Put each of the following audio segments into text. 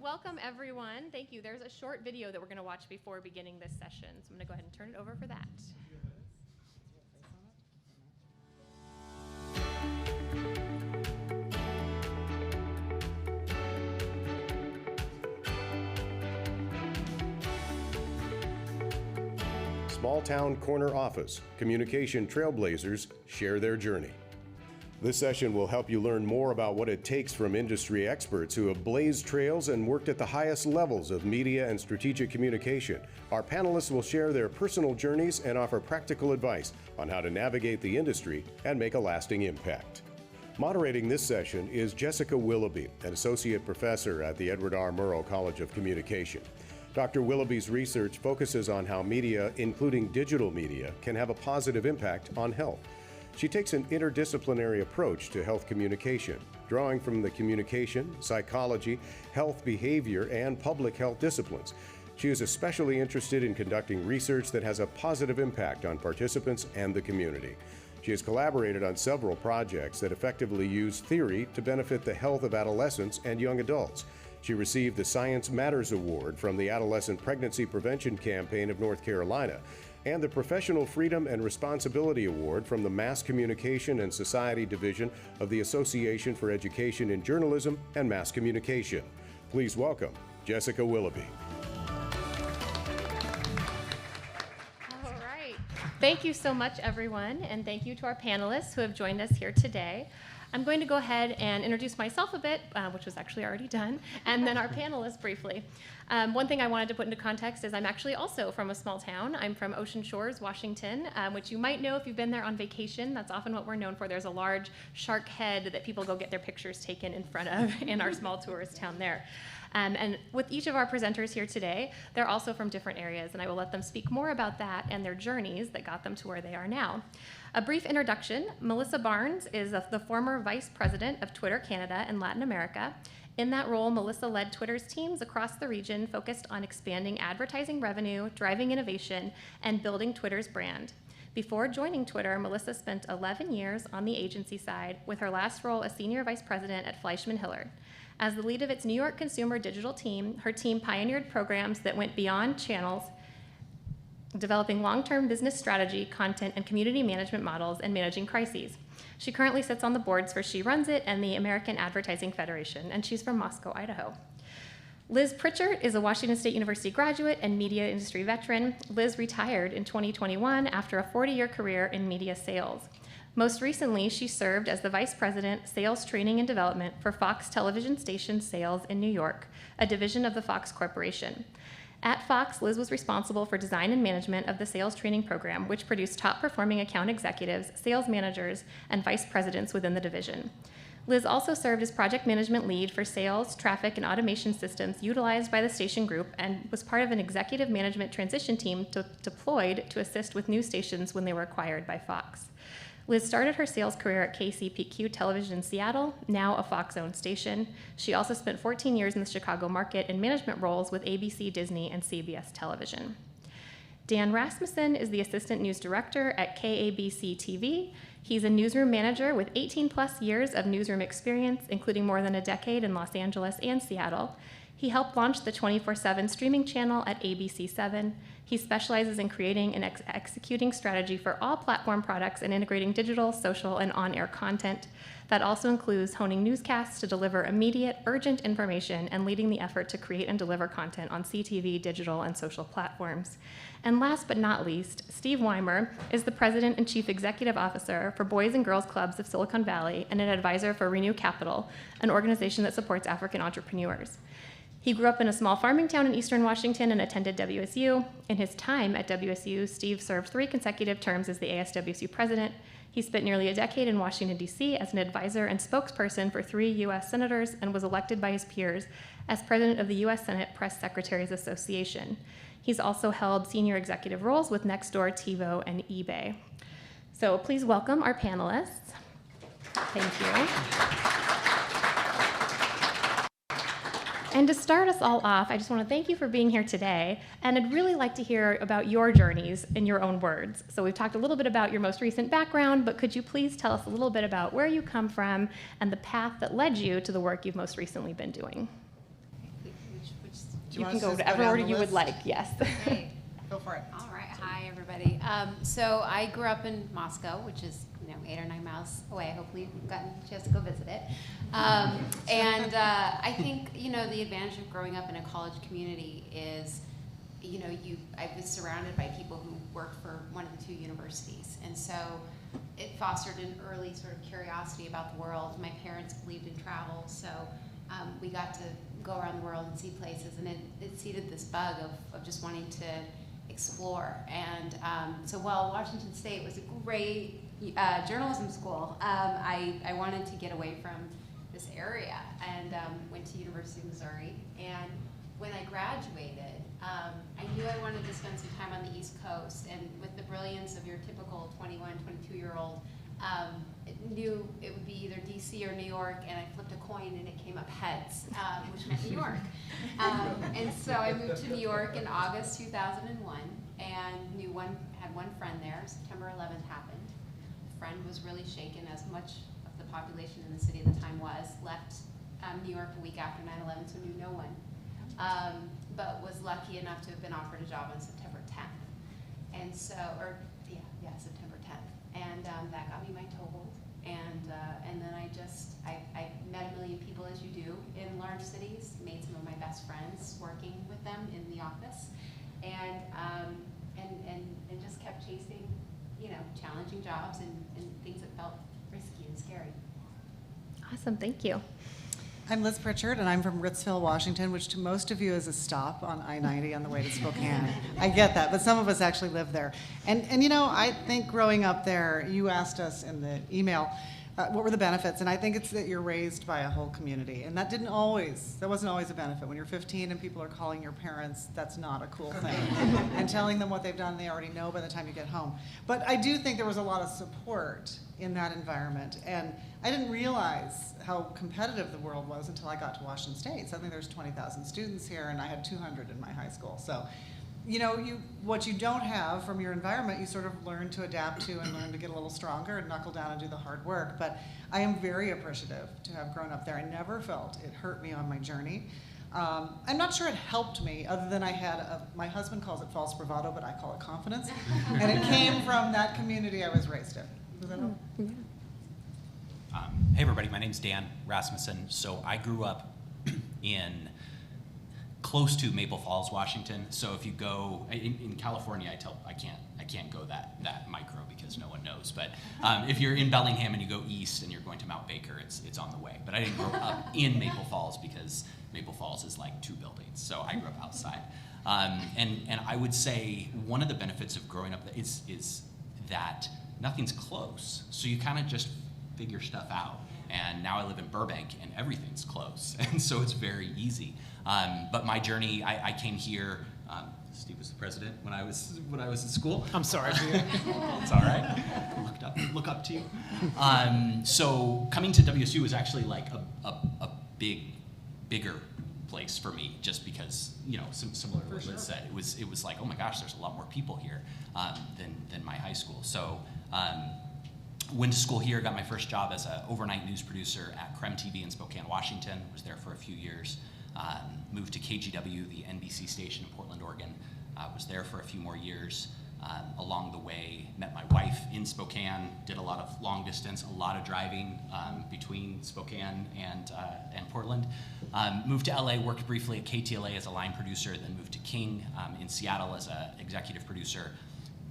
welcome everyone. Thank you. There's a short video that we're going to watch before beginning this session, so I'm going to go ahead and turn it over for that. Small Town Corner Office, Communication Trailblazers Share their journey. This session will help you learn more about what it takes from industry experts who have blazed trails and worked at the highest levels of media and strategic communication. Our panelists will share their personal journeys and offer practical advice on how to navigate the industry and make a lasting impact. Moderating this session is Jessica Willoughby, an associate professor at the Edward R. Murrow College of Communication. Dr. Willoughby's research focuses on how media, including digital media, can have a positive impact on health. She takes an interdisciplinary approach to health communication, drawing from the communication, psychology, health behavior, and public health disciplines. She is especially interested in conducting research that has a positive impact on participants and the community. She has collaborated on several projects that effectively use theory to benefit the health of adolescents and young adults. She received the Science Matters Award from the Adolescent Pregnancy Prevention Campaign of North Carolina and the Professional Freedom and Responsibility Award from the Mass Communication and Society Division of the Association for Education in Journalism and Mass Communication. Please welcome Jessica Willoughby. All right. Thank you so much, everyone, and thank you to our panelists who have joined us here today. I'm going to go ahead and introduce myself a bit, which was actually already done, and then our panelists briefly. One thing I wanted to put into context is I'm actually also from a small town. I'm from Ocean Shores, Washington, which you might know if you've been there on vacation. That's often what we're known for. There's a large shark head that people go get their pictures taken in front of in our small tourist town there. And with each of our presenters here today, they're also from different areas, and I will let them speak more about that and their journeys that got them to where they are now. A brief introduction, Melissa Barnes is the former Vice President of Twitter Canada and Latin America. In that role, Melissa led Twitter's teams across the region focused on expanding advertising revenue, driving innovation, and building Twitter's brand. Before joining Twitter, Melissa spent 11 years on the agency side, with her last role as Senior Vice President at Fleischman Hillard. As the lead of its New York consumer digital team, her team pioneered programs that went beyond channels, developing long-term business strategy, content, and community management models, and managing crises. She currently sits on the boards for She Runs It and the American Advertising Federation, and she's from Moscow, Idaho. Liz Pritchard is a Washington State University graduate and media industry veteran. Liz retired in 2021 after a 40-year career in media sales. Most recently, she served as the Vice President, Sales Training and Development for Fox television station sales in New York, a division of the Fox Corporation. At Fox, Liz was responsible for design and management of the sales training program, which produced top-performing account executives, sales managers, and vice presidents within the division. Liz also served as project management lead for sales, traffic, and automation systems utilized by the station group and was part of an executive management transition team deployed to assist with new stations when they were acquired by Fox. Liz started her sales career at KCPQ Television in Seattle, now a Fox-owned station. She also spent 14 years in the Chicago market in management roles with ABC, Disney, and CBS Television. Dan Rasmussen is the Assistant News Director at KABC TV. He's a newsroom manager with 18-plus years of newsroom experience, including more than a decade in Los Angeles and Seattle. He helped launch the 24/7 streaming channel at ABC7. He specializes in creating and executing strategy for all platform products and integrating digital, social, and on-air content. That also includes honing newscasts to deliver immediate, urgent information and leading the effort to create and deliver content on CTV, digital, and social platforms. And last but not least, Steve Weimer is the President and Chief Executive Officer for Boys and Girls Clubs of Silicon Valley and an advisor for Renew Capital, an organization that supports African entrepreneurs. He grew up in a small farming town in eastern Washington and attended WSU. In his time at WSU, Steve served 3 consecutive terms as the ASWSU president. He spent nearly a decade in Washington, D.C. as an advisor and spokesperson for 3 U.S. senators and was elected by his peers as president of the U.S. Senate Press Secretaries Association. He's also held senior executive roles with Nextdoor, TiVo, and eBay. So please welcome our panelists. Thank you. And to start us all off, I just want to thank you for being here today, and I'd really like to hear about your journeys in your own words. So we've talked a little bit about your most recent background, but could you please tell us a little bit about where you come from and the path that led you to the work you've most recently been doing? You can go whatever order you would like, yes. Great. Go for it. All right. Hi, everybody. So I grew up in Moscow, which is 8 or 9 miles away. Hopefully you've gotten a chance to go visit it. I think, the advantage of growing up in a college community is, I was surrounded by people who worked for one of the 2 universities. And so it fostered an early sort of curiosity about the world. My parents believed in travel, so we got to go around the world and see places, and it seeded this bug of just wanting to explore. And so while Washington State was a great journalism school, I wanted to get away from this area and went to University of Missouri. And when I graduated, I knew I wanted to spend some time on the East Coast, and with the brilliance of your typical 21, 22-year-old, knew it would be either DC or New York, and I flipped a coin and it came up heads, which meant New York. And so I moved to New York in August 2001, and had one friend there. September 11th happened. The friend was really shaken, as much of the population in the city at the time was. Left New York a week after 9/11, so knew no one. But was lucky enough to have been offered a job on September 10th. And so, September 10th. And that got me my toehold. And then I met a million people, as you do in large cities, made some of my best friends working with them in the office, and just kept chasing, challenging jobs and things that felt risky and scary. Awesome, thank you. I'm Liz Pritchard, and I'm from Ritzville, Washington, which to most of you is a stop on I-90 on the way to Spokane. I get that, but some of us actually live there. And I think growing up there, you asked us in the email, what were the benefits? And I think it's that you're raised by a whole community. And that wasn't always a benefit. When you're 15 and people are calling your parents, that's not a cool thing. And telling them what they've done, they already know by the time you get home. But I do think there was a lot of support in that environment. And I didn't realize how competitive the world was until I got to Washington State. Suddenly there's 20,000 students here, and I had 200 in my high school. So, what you don't have from your environment, you sort of learn to adapt to and learn to get a little stronger and knuckle down and do the hard work. But I am very appreciative to have grown up there. I never felt it hurt me on my journey. I'm not sure it helped me, other than I had my husband calls it false bravado, but I call it confidence. And it came from that community I was raised in. Does that help? Hey everybody, my name's Dan Rasmussen. So I grew up in close to Maple Falls, Washington. So if you go in California, I can't go that micro because no one knows. But if you're in Bellingham and you go east and you're going to Mount Baker, it's on the way. But I didn't grow up in Maple Falls because Maple Falls is like 2 buildings. So I grew up outside. And I would say one of the benefits of growing up is that nothing's close. So you kind of just figure stuff out. And now I live in Burbank and everything's close. And so it's very easy. But my journey, I came here, Steve was the president when I was in school. I'm sorry. It's all right. Look up to you. So coming to WSU was actually like a bigger place for me, just because, similar to what Liz said, it was like, oh my gosh, there's a lot more people here than my high school. So went to school here, got my first job as an overnight news producer at Creme TV in Spokane, Washington. Was there for a few years. Moved to KGW, the NBC station in Portland, Oregon. Was there for a few more years. Along the way, met my wife in Spokane, did a lot of long distance, a lot of driving between Spokane and Portland. Moved to LA, worked briefly at KTLA as a line producer, then moved to King in Seattle as an executive producer.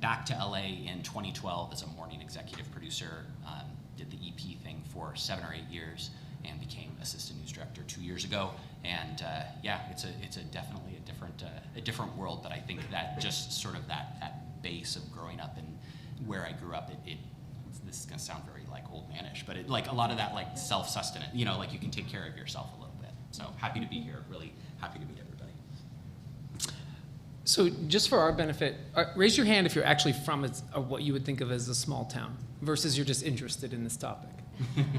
Back to LA in 2012 as a morning executive producer. Did the EP thing for 7 or 8 years and became assistant news director 2 years ago. And it's definitely a different world. But I think that just sort of that base of growing up and where I grew up, this is gonna sound very like old manish, but like a lot of that like self-sustenance, like you can take care of yourself a little bit. So happy to be here. Really happy to meet everybody. So just for our benefit, raise your hand if you're actually from what you would think of as a small town versus you're just interested in this topic.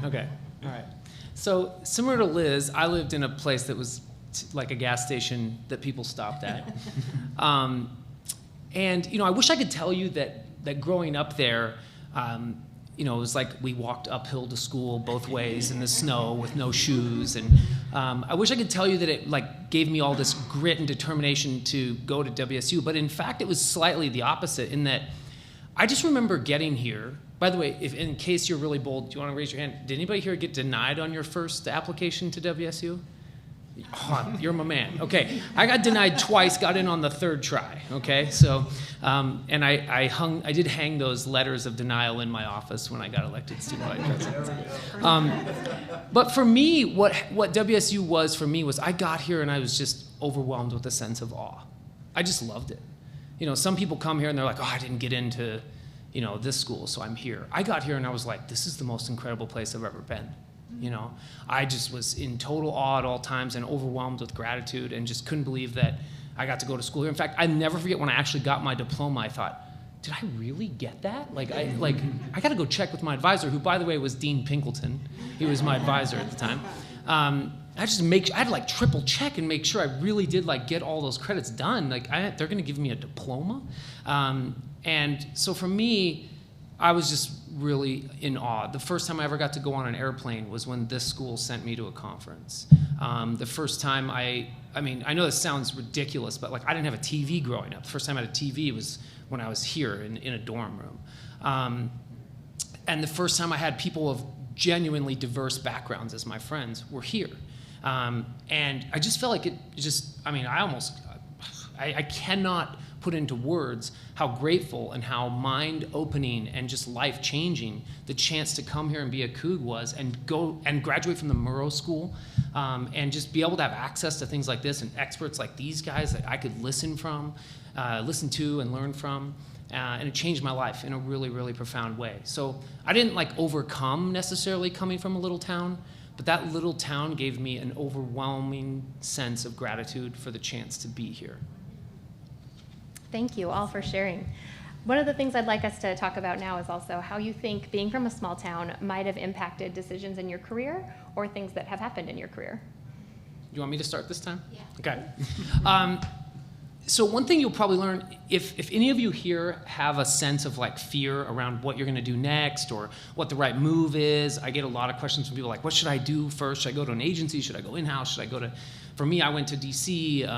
Okay, all right. So similar to Liz, I lived in a place that was like a gas station that people stopped at. And I wish I could tell you that growing up there, you know, it was like we walked uphill to school both ways in the snow with no shoes. And I wish I could tell you that it like gave me all this grit and determination to go to WSU, but in fact it was slightly the opposite in that I just remember getting here. By the way, if in case you're really bold, do you want to raise your hand? Did anybody here get denied on your first application to WSU? Oh, you're my man. Okay, I got denied twice, got in on the third try. Okay, so, and I did hang those letters of denial in my office when I got elected student body president. But for me, what WSU was for me was I got here and I was just overwhelmed with a sense of awe. I just loved it. You know, some people come here and they're like, oh, I didn't get into, you know, this school, so I'm here. I got here and I was like, this is the most incredible place I've ever been. You know, I just was in total awe at all times and overwhelmed with gratitude and just couldn't believe that I got to go to school here. In fact, I never forget when I actually got my diploma, I thought, did I really get that? I got to go check with my advisor, who, by the way, was Dean Pinkleton. He was my advisor at the time. I had to like triple check and make sure I really did like get all those credits done. Like they're going to give me a diploma. And so for me, I was just really in awe. The first time I ever got to go on an airplane was when this school sent me to a conference. The first time I mean, I know this sounds ridiculous, but like I didn't have a TV growing up. The first time I had a TV was when I was here in a dorm room. And the first time I had people of genuinely diverse backgrounds as my friends were here. And I just felt like it just, I mean, I cannot put into words how grateful and how mind-opening and just life-changing the chance to come here and be a Coug was and go and graduate from the Murrow School and just be able to have access to things like this and experts like these guys that I could listen to and learn from. And it changed my life in a really, really profound way. So I didn't like overcome necessarily coming from a little town, but that little town gave me an overwhelming sense of gratitude for the chance to be here. Thank you all for sharing. One of the things I'd like us to talk about now is also how you think being from a small town might have impacted decisions in your career or things that have happened in your career. You want me to start this time? Yeah. Okay. So one thing you'll probably learn, if any of you here have a sense of like fear around what you're going to do next or what the right move is, I get a lot of questions from people like, what should I do first? Should I go to an agency? Should I go in-house? Should I go to, for me, I went to DC.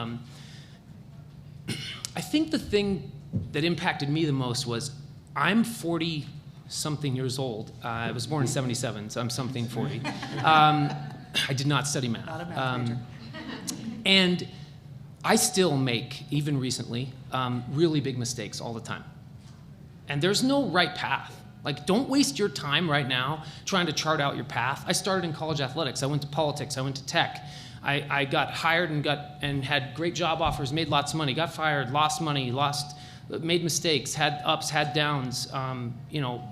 I think the thing that impacted me the most was I'm 40-something years old. I was born in 77, so I'm something 40. I did not study math. Not a math major. And I still make, even recently, really big mistakes all the time. And there's no right path. Like, don't waste your time right now trying to chart out your path. I started in college athletics. I went to politics. I went to tech. I got hired and had great job offers, made lots of money, got fired, lost money, made mistakes, had ups, had downs. You know,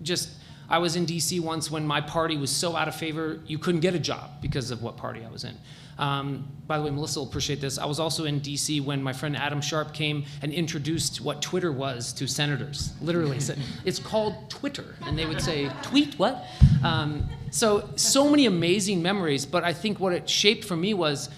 just I was in DC once when my party was so out of favor, you couldn't get a job because of what party I was in. By the way, Melissa will appreciate this. I was also in DC when my friend Adam Sharp came and introduced what Twitter was to senators. Literally said, it's called Twitter. And they would say, tweet what? So many amazing memories, but I think what it shaped for me was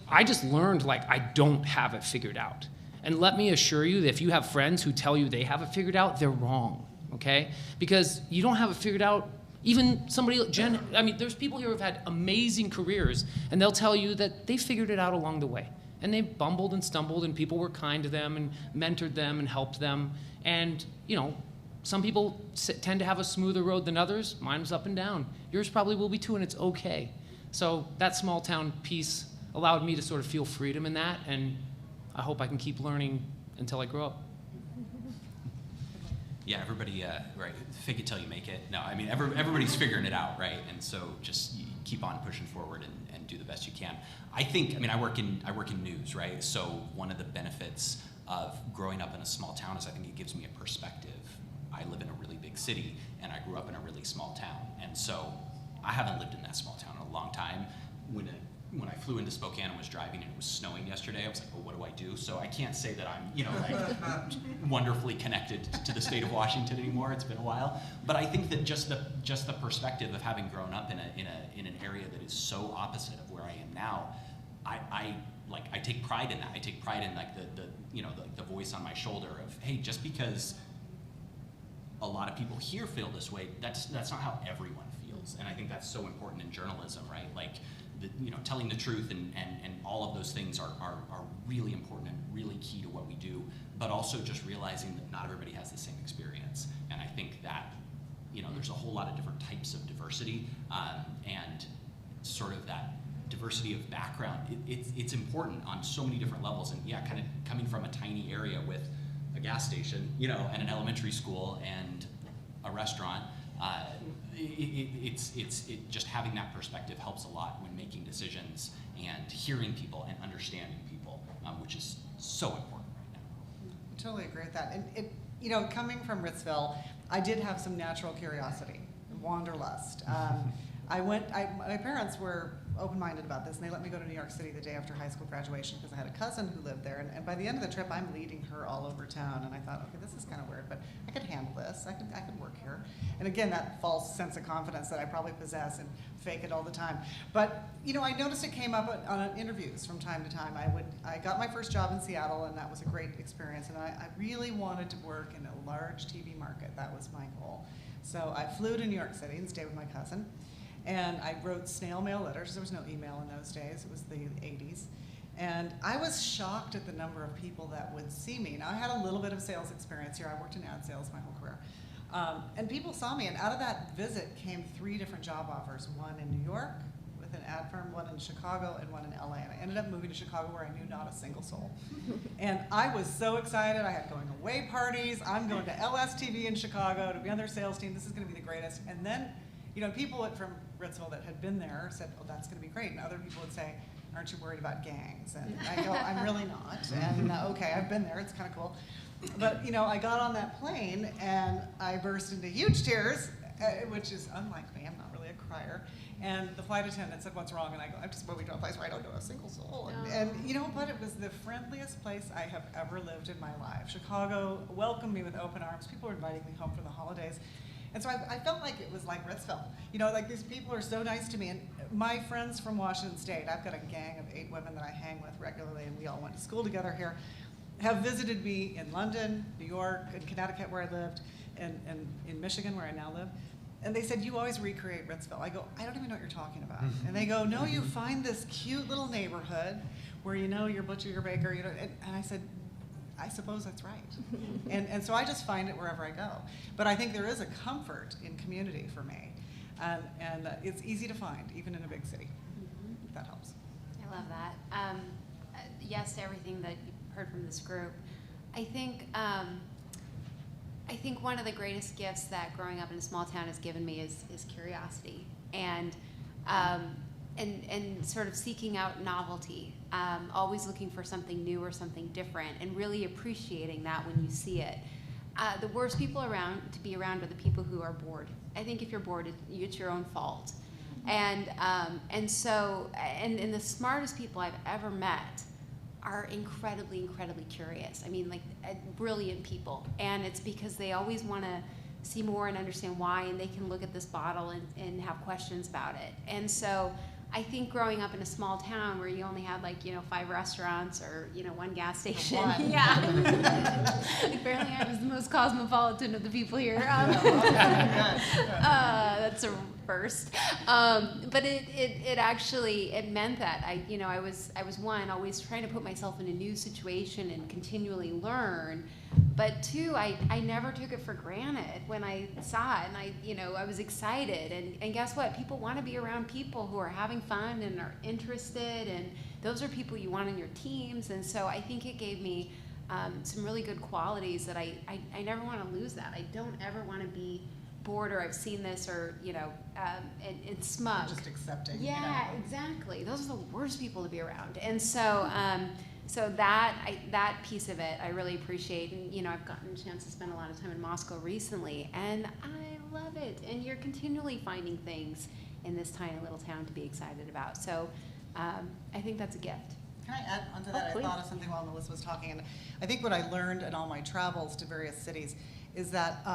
I just learned like I don't have it figured out. And let me assure you that if you have friends who tell you they have it figured out, they're wrong, okay? Because you don't have it figured out. Even somebody, Jen, I mean, there's people here who have had amazing careers, and they'll tell you that they figured it out along the way. And they bumbled and stumbled, and people were kind to them and mentored them and helped them. And, you know, some people tend to have a smoother road than others. Mine was up and down. Yours probably will be too, and it's okay. So that small town piece allowed me to sort of feel freedom in that, and I hope I can keep learning until I grow up. Yeah, everybody, right, fake it till you make it. No, I mean, everybody's figuring it out, right? And so just keep on pushing forward and do the best you can. I think, I mean, I work in news, right? So one of the benefits of growing up in a small town is I think it gives me a perspective. I live in a really big city, and I grew up in a really small town. And so I haven't lived in that small town in a long time. When I flew into Spokane and was driving and it was snowing yesterday, I was like, well, what do I do? So I can't say that I'm, you know, like wonderfully connected to the state of Washington anymore. It's been a while. But I think that just the perspective of having grown up in an area that is so opposite of where I am now, I take pride in that. I take pride in like the voice on my shoulder of, hey, just because a lot of people here feel this way. That's not how everyone feels, and I think that's so important in journalism, right? Like, telling the truth and all of those things are really important and really key to what we do, but also just realizing that not everybody has the same experience. And I think that, there's a whole lot of different types of diversity, and sort of that diversity of background. It's important on so many different levels. And yeah, kind of coming from a tiny area with a gas station, and an elementary school and a restaurant, it just having that perspective helps a lot when making decisions and hearing people and understanding people, which is so important right now. I totally agree with that. And coming from Ritzville, I did have some natural curiosity, wanderlust. My parents were open-minded about this, and they let me go to New York City the day after high school graduation because I had a cousin who lived there. And by the end of the trip, I'm leading her all over town, and I thought, okay, this is kind of weird, but I could handle this. I could work here. And again, that false sense of confidence that I probably possess and fake it all the time. But I noticed it came up on interviews from time to time. I got my first job in Seattle, and that was a great experience. And I really wanted to work in a large TV market. That was my goal. So I flew to New York City and stayed with my cousin. And I wrote snail mail letters. There was no email in those days. It was the 80s. And I was shocked at the number of people that would see me. Now, I had a little bit of sales experience here. I worked in ad sales my whole career. And people saw me. And out of that visit came 3 different job offers, one in New York with an ad firm, one in Chicago, and one in LA. And I ended up moving to Chicago where I knew not a single soul. And I was so excited. I had going away parties. I'm going to LSTV in Chicago to be on their sales team. This is going to be the greatest. And then people from Ritzville that had been there said, oh, that's going to be great. And other people would say, aren't you worried about gangs? And I go, I'm really not. And okay, I've been there. It's kind of cool. But, I got on that plane and I burst into huge tears, which is unlike me. I'm not really a crier. And the flight attendant said, what's wrong? And I go, I'm just moving to a place where I don't know a single soul. And but it was the friendliest place I have ever lived in my life. Chicago welcomed me with open arms. People were inviting me home for the holidays. And so I felt like it was like Ritzville. Like these people are so nice to me. And my friends from Washington State, I've got a gang of 8 women that I hang with regularly, and we all went to school together here, have visited me in London, New York, in Connecticut where I lived, and in Michigan where I now live. And they said, you always recreate Ritzville. I go, I don't even know what you're talking about. And they go, no, you find this cute little neighborhood where your butcher, your baker, and I said, I suppose that's right. And so I just find it wherever I go. But I think there is a comfort in community for me. And it's easy to find, even in a big city. If that helps. I love that. Yes to everything that you heard from this group. I think one of the greatest gifts that growing up in a small town has given me is curiosity and sort of seeking out novelty, always looking for something new or something different, and really appreciating that when you see it. The worst people to be around are the people who are bored. I think if you're bored, it's your own fault. And the smartest people I've ever met are incredibly, incredibly curious. I mean, like brilliant people. And it's because they always want to see more and understand why, and they can look at this bottle and have questions about it. And so I think growing up in a small town where you only had 5 restaurants or 1 gas station. Yeah. Apparently I was the most cosmopolitan of the people here. That's a first. But it actually meant that I was always trying to put myself in a new situation and continually learn. But 2, I never took it for granted when I saw it, and I was excited. And guess what? People want to be around people who are having fun and are interested, and those are people you want in your teams. And so I think it gave me some really good qualities that I never want to lose that. I don't ever want to be bored or I've seen this or and smug. Just accepting. Yeah, exactly. Those are the worst people to be around. And so. So that piece of it I really appreciate, and I've gotten a chance to spend a lot of time in Moscow recently, and I love it. And you're continually finding things in this tiny little town to be excited about. So I think that's a gift. Can I add onto that? Please. I thought of something while Melissa was talking, and I think what I learned in all my travels to various cities is that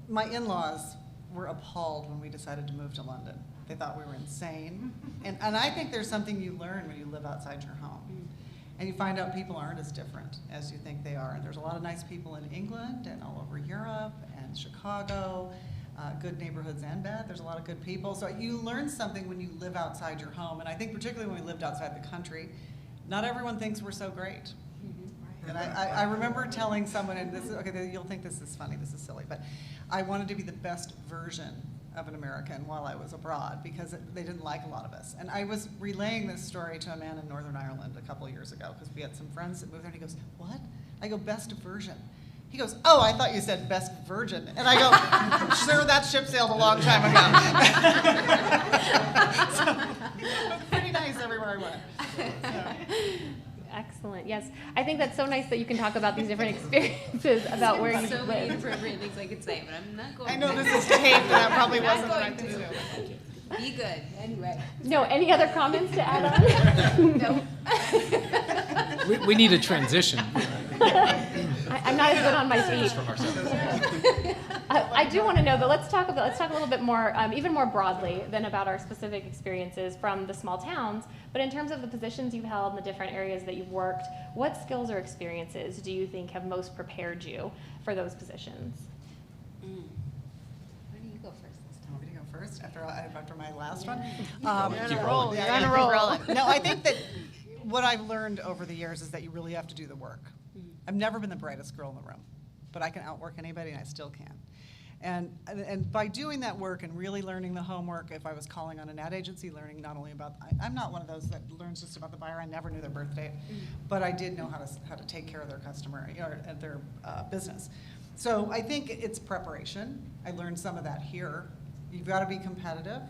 my in-laws were appalled when we decided to move to London. They thought we were insane. And I think there's something you learn when you live outside your home. And you find out people aren't as different as you think they are. And there's a lot of nice people in England and all over Europe and Chicago, good neighborhoods and bad. There's a lot of good people. So you learn something when you live outside your home. And I think particularly when we lived outside the country, not everyone thinks we're so great. And I remember telling someone, and this is, okay, you'll think this is funny, this is silly, but I wanted to be the best version of an American while I was abroad because they didn't like a lot of us. And I was relaying this story to a man in Northern Ireland a couple of years ago because we had some friends that moved there, and he goes, what? I go, best version. He goes, oh, I thought you said best virgin. And I go, sir, that ship sailed a long time ago. So, pretty nice everywhere I went. So. Excellent. Yes, I think that's so nice that you can talk about these different experiences about where you so many live. appropriate things I could say, but I'm not going I know to. this is taped, and that probably Not wasn't the right going thing to do. Be good. Anyway. No, any other comments to add on? No. We need a transition. I'm not as good on my feet. I do want to know, though. Let's talk a little bit more, even more broadly than about our specific experiences from the small towns. But in terms of the positions you've held and the different areas that you've worked, what skills or experiences do you think have most prepared you for those positions? Why don't you go first this time? Want me to go first after my last one? You're on Keep a roll. rolling. You're on a roll. No, I think that what I've learned over the years is that you really have to do the work. I've never been the brightest girl in the room, but I can outwork anybody, and I still can. And by doing that work and really learning the homework, if I was calling on an ad agency, learning not only about, I'm not one of those that learns just about the buyer. I never knew their birth date, but I did know how to take care of their customer, at their business. So I think it's preparation. I learned some of that here. You've got to be competitive,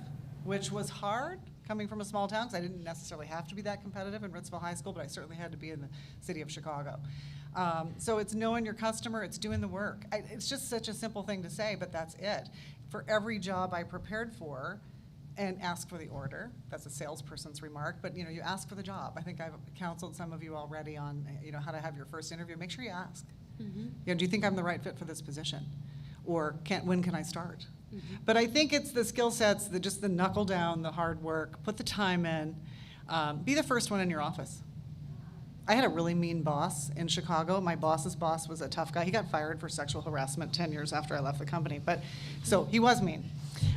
which was hard coming from a small town, because I didn't necessarily have to be that competitive in Ritzville High School, but I certainly had to be in the city of Chicago. So it's knowing your customer, it's doing the work. It's just such a simple thing to say, but that's it. For every job I prepared for, and ask for the order. That's a salesperson's remark, but you ask for the job. I think I've counseled some of you already on how to have your first interview. Make sure you ask. Do you think I'm the right fit for this position? Or when can I start? But I think it's the skill sets, just the knuckle down, the hard work, put the time in, be the first one in your office. I had a really mean boss in Chicago. My boss's boss was a tough guy. He got fired for sexual harassment 10 years after I left the company, so he was mean.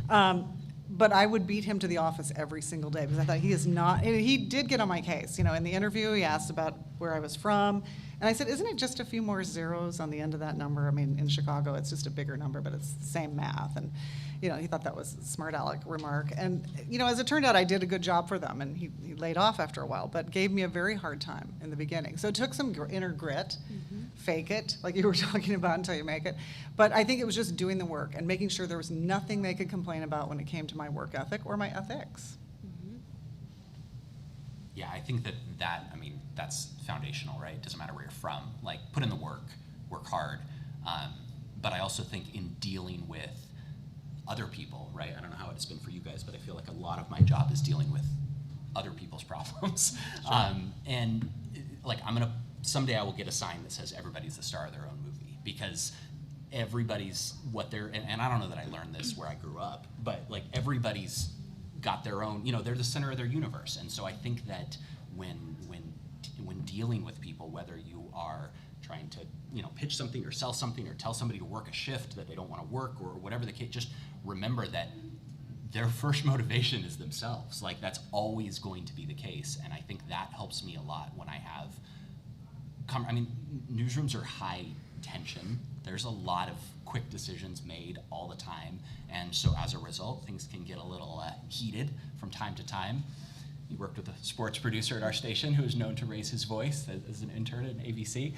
But I would beat him to the office every single day because I thought he is not, and he did get on my case. In the interview, he asked about where I was from. And I said, isn't it just a few more zeros on the end of that number? I mean, in Chicago, it's just a bigger number, but it's the same math. And, he thought that was a smart aleck remark. And, as it turned out, I did a good job for them. And he laid off after a while, but gave me a very hard time in the beginning. So it took some inner grit, fake it, like you were talking about, until you make it. But I think it was just doing the work and making sure there was nothing they could complain about when it came to my work ethic or my ethics. Yeah, I think that's foundational, right? It doesn't matter where you're from. Like, put in the work hard. But I also think in dealing with other people, right? I don't know how it's been for you guys, but I feel like a lot of my job is dealing with other people's problems. Sure. And like, someday I will get a sign that says everybody's the star of their own movie, because everybody's and I don't know that I learned this where I grew up, but like, everybody's got their own, they're the center of their universe. And so I think that when dealing with people, whether you are trying to pitch something or sell something or tell somebody to work a shift that they don't want to work, or whatever the case, just remember that their first motivation is themselves. Like, that's always going to be the case. And I think that helps me a lot when I have newsrooms are high tension. There's a lot of quick decisions made all the time. And so as a result, things can get a little heated from time to time. He worked with a sports producer at our station who is known to raise his voice as an intern at ABC.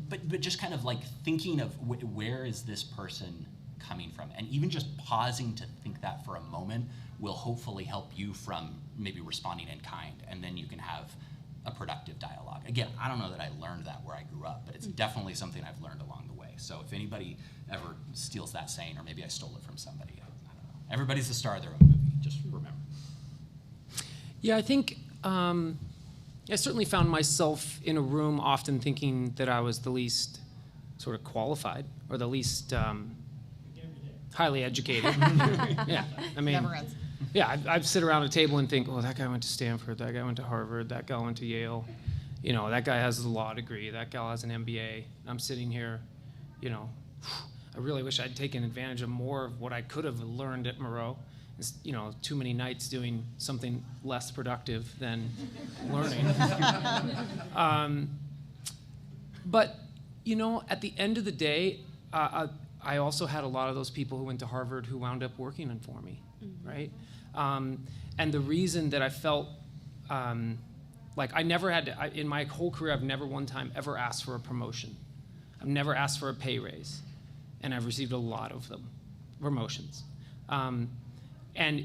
But just kind of like thinking of where is this person coming from? And even just pausing to think that for a moment will hopefully help you from maybe responding in kind. And then you can have a productive dialogue. Again, I don't know that I learned that where I grew up, but it's definitely something I've learned along the way. So if anybody ever steals that saying, or maybe I stole it from somebody, I don't know. Everybody's the star of their own movie, just remember. Yeah, I think I certainly found myself in a room often thinking that I was the least sort of qualified or the least highly educated. Yeah, I mean, Never ends. yeah, I'd sit around a table and think, oh, that guy went to Stanford, that guy went to Harvard, that guy went to Yale. you know, that guy has a law degree, that gal has an MBA. I'm sitting here, you know, I really wish I'd taken advantage of more of what I could have learned at Moreau. It's, you know, too many nights doing something less productive than learning. But, you know, at the end of the day, I also had a lot of those people who went to Harvard who wound up working for me, right? And the reason that I felt like I never had to, in my whole career, I've never one time ever asked for a promotion. I've never asked for a pay raise. And I've received a lot of them, promotions. And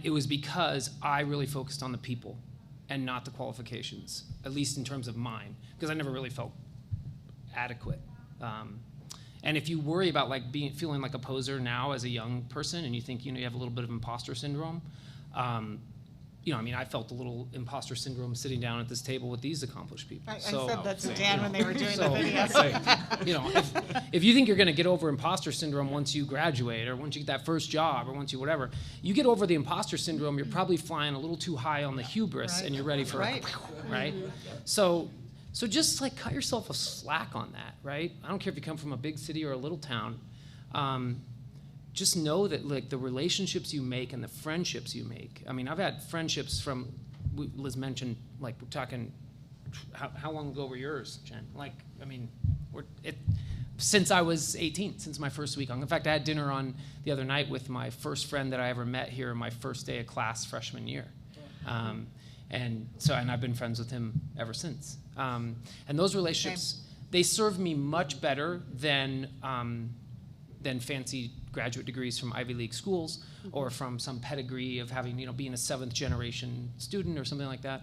it was because I really focused on the people and not the qualifications, at least in terms of mine, because I never really felt adequate. And if you worry about like feeling like a poser now as a young person, and you think, you know, you have a little bit of imposter syndrome, you know, I mean, I felt a little imposter syndrome sitting down at this table with these accomplished people. I said that to Dan when they were doing the video. You know, if you think you're going to get over imposter syndrome once you graduate, or once you get that first job, or once you whatever, you get over the imposter syndrome, you're probably flying a little too high on the hubris, and you're ready for right? So just like cut yourself a slack on that, right? I don't care if you come from a big city or a little town. Just know that like the relationships you make and the friendships you make. I mean, I've had friendships from, Liz mentioned, like we're talking, how long ago were yours, Jen? Like, I mean, since I was 18, since my first week. In fact, I had dinner on the other night with my first friend that I ever met here my first day of class freshman year. And I've been friends with him ever since. And those relationships, they serve me much better than fancy graduate degrees from Ivy League schools, or from some pedigree of having, you know, being a 7th generation student or something like that.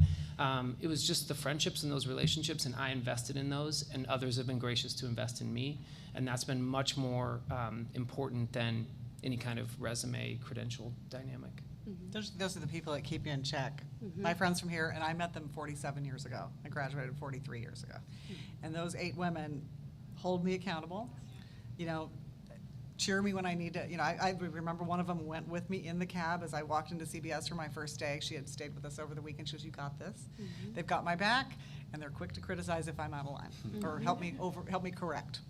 It was just the friendships and those relationships, and I invested in those, and others have been gracious to invest in me, and that's been much more important than any kind of resume credential dynamic. Those are the people that keep you in check. My friends from here, and I met them 47 years ago. I graduated 43 years ago. And those 8 women hold me accountable, you know, cheer me when I need to. You know, I remember one of them went with me in the cab as I walked into CBS for my first day. She had stayed with us over the weekend. She goes, "You got this." They've got my back, and they're quick to criticize if I'm out of line, or help me correct.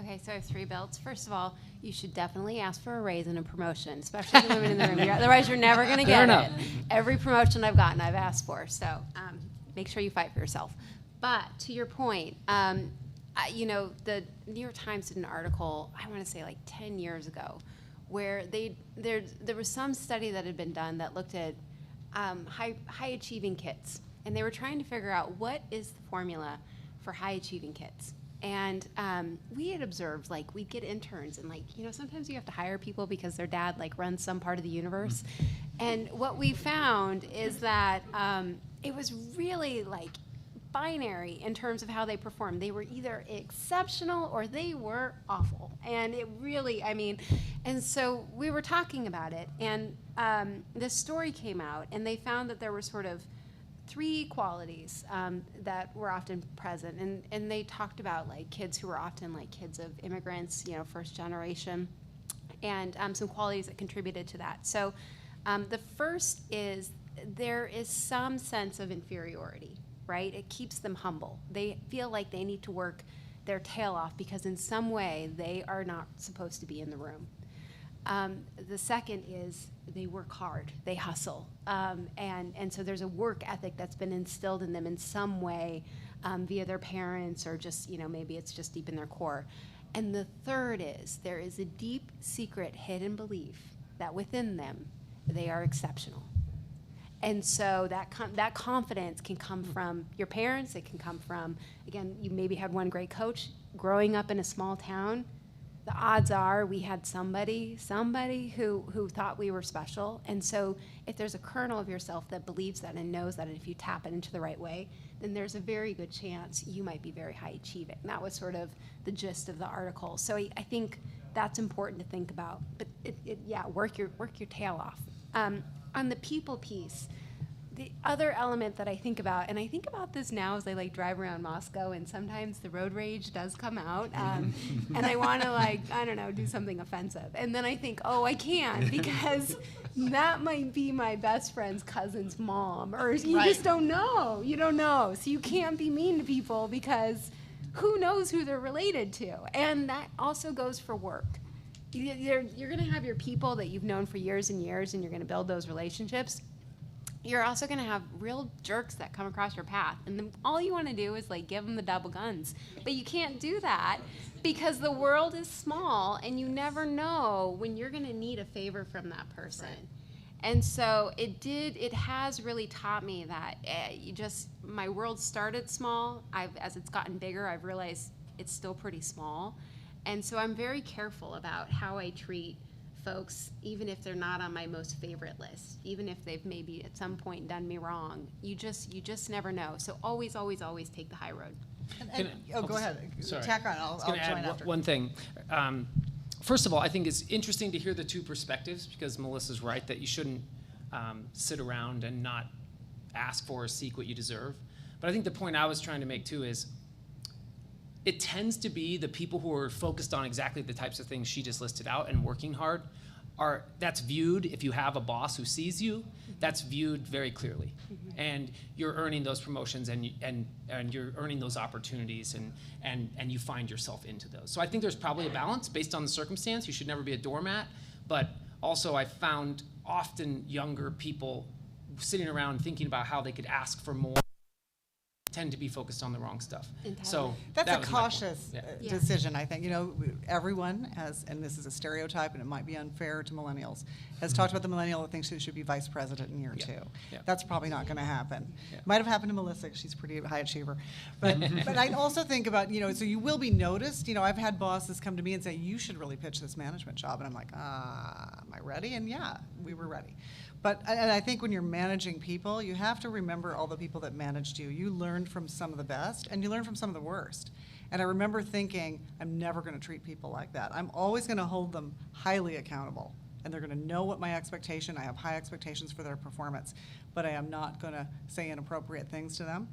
Okay, so I have 3 belts. First of all, you should definitely ask for a raise and a promotion, especially the women in the room. Otherwise, you're never going to get it. Every promotion I've gotten, I've asked for. So make sure you fight for yourself. But to your point, you know, the New York Times did an article, I want to say like 10 years ago, where there was some study that had been done that looked at high achieving kids. And they were trying to figure out what is the formula for high achieving kids. And we had observed, like, we'd get interns, and, like, you know, sometimes you have to hire people because their dad, like, runs some part of the universe. And what we found is that it was really, like, binary in terms of how they performed. They were either exceptional or they were awful. And it really, I mean, and so we were talking about it, and this story came out, and they found that there were sort of 3 qualities that were often present, and they talked about like kids who were often like kids of immigrants, you know, first generation, and some qualities that contributed to that. So the first is there is some sense of inferiority, right? It keeps them humble. They feel like they need to work their tail off because in some way they are not supposed to be in the room. The second is they work hard, they hustle, and so there's a work ethic that's been instilled in them in some way via their parents, or just, you know, maybe it's just deep in their core. And the third is there is a deep, secret, hidden belief that within them they are exceptional. And so that confidence can come from your parents. It can come from, again, you maybe had one great coach growing up in a small town. The odds are we had somebody who thought we were special. And so if there's a kernel of yourself that believes that and knows that, and if you tap it into the right way, then there's a very good chance you might be very high achieving. That was sort of the gist of the article. So I think that's important to think about. But yeah, work your tail off. On the people piece, the other element that I think about, and I think about this now as I like drive around Moscow, and sometimes the road rage does come out, and I want to I don't know, do something offensive, and then I think, oh, I can't because that might be my best friend's cousin's mom, or you just don't know. You don't know, so you can't be mean to people because who knows who they're related to, and that also goes for work. You're going to have your people that you've known for years and years, and you're going to build those relationships. You're also going to have real jerks that come across your path, and then all you want to do is give them the double guns. But you can't do that because the world is small, and you never know when you're going to need a favor from that person. Right. And so it has really taught me that my world started small. As it's gotten bigger, I've realized it's still pretty small. And so I'm very careful about how I treat folks, even if they're not on my most favorite list, even if they've maybe at some point done me wrong. You just never know. So always, always, always take the high road. Go ahead. Sorry. Tack on. I'll join add after. one thing. First of all, I think it's interesting to hear the two perspectives because Melissa's right that you shouldn't sit around and not ask for or seek what you deserve. But I think the point I was trying to make too is it tends to be the people who are focused on exactly the types of things she just listed out and working hard that's viewed, if you have a boss who sees you, that's viewed very clearly. And you're earning those promotions and you're earning those opportunities and you find yourself into those. So I think there's probably a balance based on the circumstance. You should never be a doormat, but also I found often younger people sitting around thinking about how they could ask for more tend to be focused on the wrong stuff. Entirely. So that's that a was my point. cautious Yeah. decision, I think. Everyone has, and this is a stereotype, and it might be unfair to millennials, has talked about the millennial that thinks she should be vice president in year 2. Yeah. That's probably not going to happen. Yeah. Might have happened to Melissa, 'cause she's a pretty high achiever. But I also think about, so you will be noticed. I've had bosses come to me and say, you should really pitch this management job. And I'm like, am I ready? And yeah, we were ready. And I think when you're managing people, you have to remember all the people that managed you. You learned from some of the best, and you learned from some of the worst. And I remember thinking, I'm never going to treat people like that. I'm always going to hold them highly accountable. And they're going to know what my expectation, I have high expectations for their performance, but I am not going to say inappropriate things to them.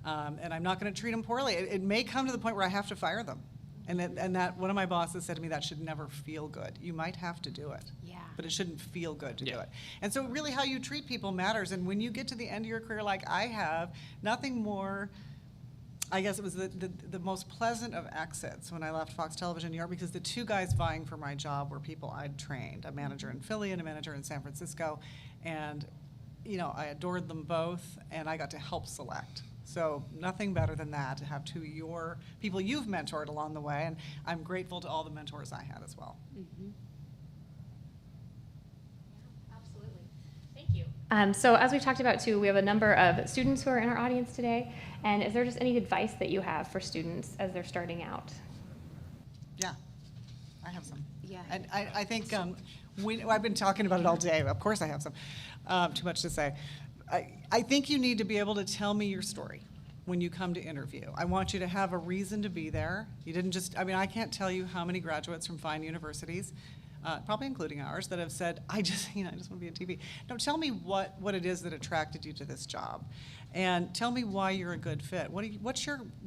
And I'm not going to treat them poorly. It may come to the point where I have to fire them. And that one of my bosses said to me, that should never feel good. You might have to do it. Yeah. But it shouldn't feel good to do it. And so really how you treat people matters. And when you get to the end of your career like I have, nothing more, I guess it was the most pleasant of exits when I left Fox Television New York, because the two guys vying for my job were people I'd trained, a manager in Philly and a manager in San Francisco. And I adored them both, and I got to help select. So nothing better than that, to have your people you've mentored along the way, and I'm grateful to all the mentors I had as well. Yeah, absolutely. Thank you. So as we talked about too, we have a number of students who are in our audience today, and is there just any advice that you have for students as they're starting out? Yeah, I have some. Yeah. And I think I've been talking about it all day. Of course I have some. Too much to say. I think you need to be able to tell me your story when you come to interview. I want you to have a reason to be there. You didn't just, I can't tell you how many graduates from fine universities, probably including ours, that have said, I just want to be on TV. No, tell me what it is that attracted you to this job. And tell me why you're a good fit.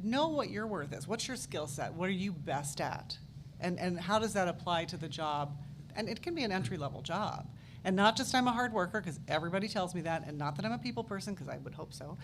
Know what your worth is. What's your skill set? What are you best at? And how does that apply to the job? And it can be an entry-level job. And not just I'm a hard worker, because everybody tells me that, and not that I'm a people person, because I would hope so.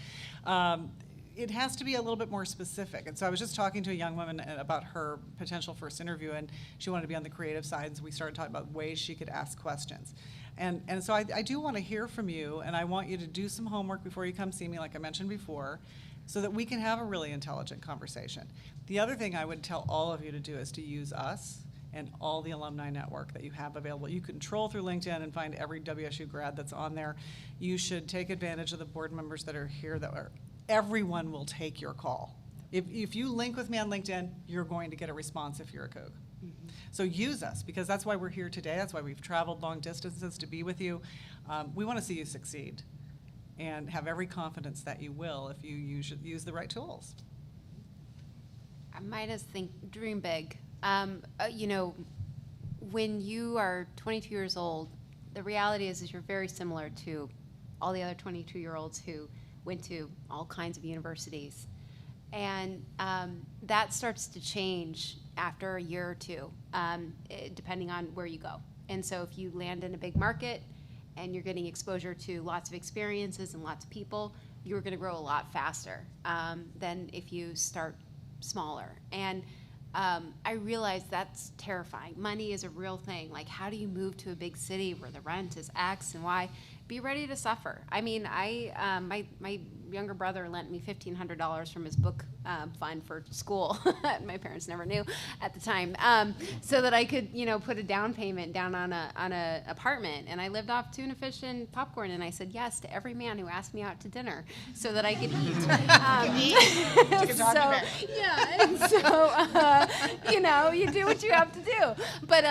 It has to be a little bit more specific. And so I was just talking to a young woman about her potential first interview, and she wanted to be on the creative side, and so we started talking about ways she could ask questions. And so I do want to hear from you, and I want you to do some homework before you come see me, like I mentioned before, so that we can have a really intelligent conversation. The other thing I would tell all of you to do is to use us and all the alumni network that you have available. You can troll through LinkedIn and find every WSU grad that's on there. You should take advantage of the board members that are here everyone will take your call. If you link with me on LinkedIn, you're going to get a response if you're a Coug. So use us, because that's why we're here today. That's why we've traveled long distances to be with you. We want to see you succeed and have every confidence that you will if you use the right tools. I might just think, dream big. When you are 22 years old, the reality is you're very similar to all the other 22-year-olds who went to all kinds of universities. And that starts to change after a year or two, depending on where you go. And so if you land in a big market and you're getting exposure to lots of experiences and lots of people, you're going to grow a lot faster than if you start smaller. And I realized that's terrifying. Money is a real thing. Like, how do you move to a big city where the rent is X and Y? Be ready to suffer. I mean, my younger brother lent me $1,500 from his book fund for school. My parents never knew at the time, so that I could, put a down payment down on a apartment. And I lived off tuna fish and popcorn. And I said yes to every man who asked me out to dinner so that I could eat. You do what you have to do. But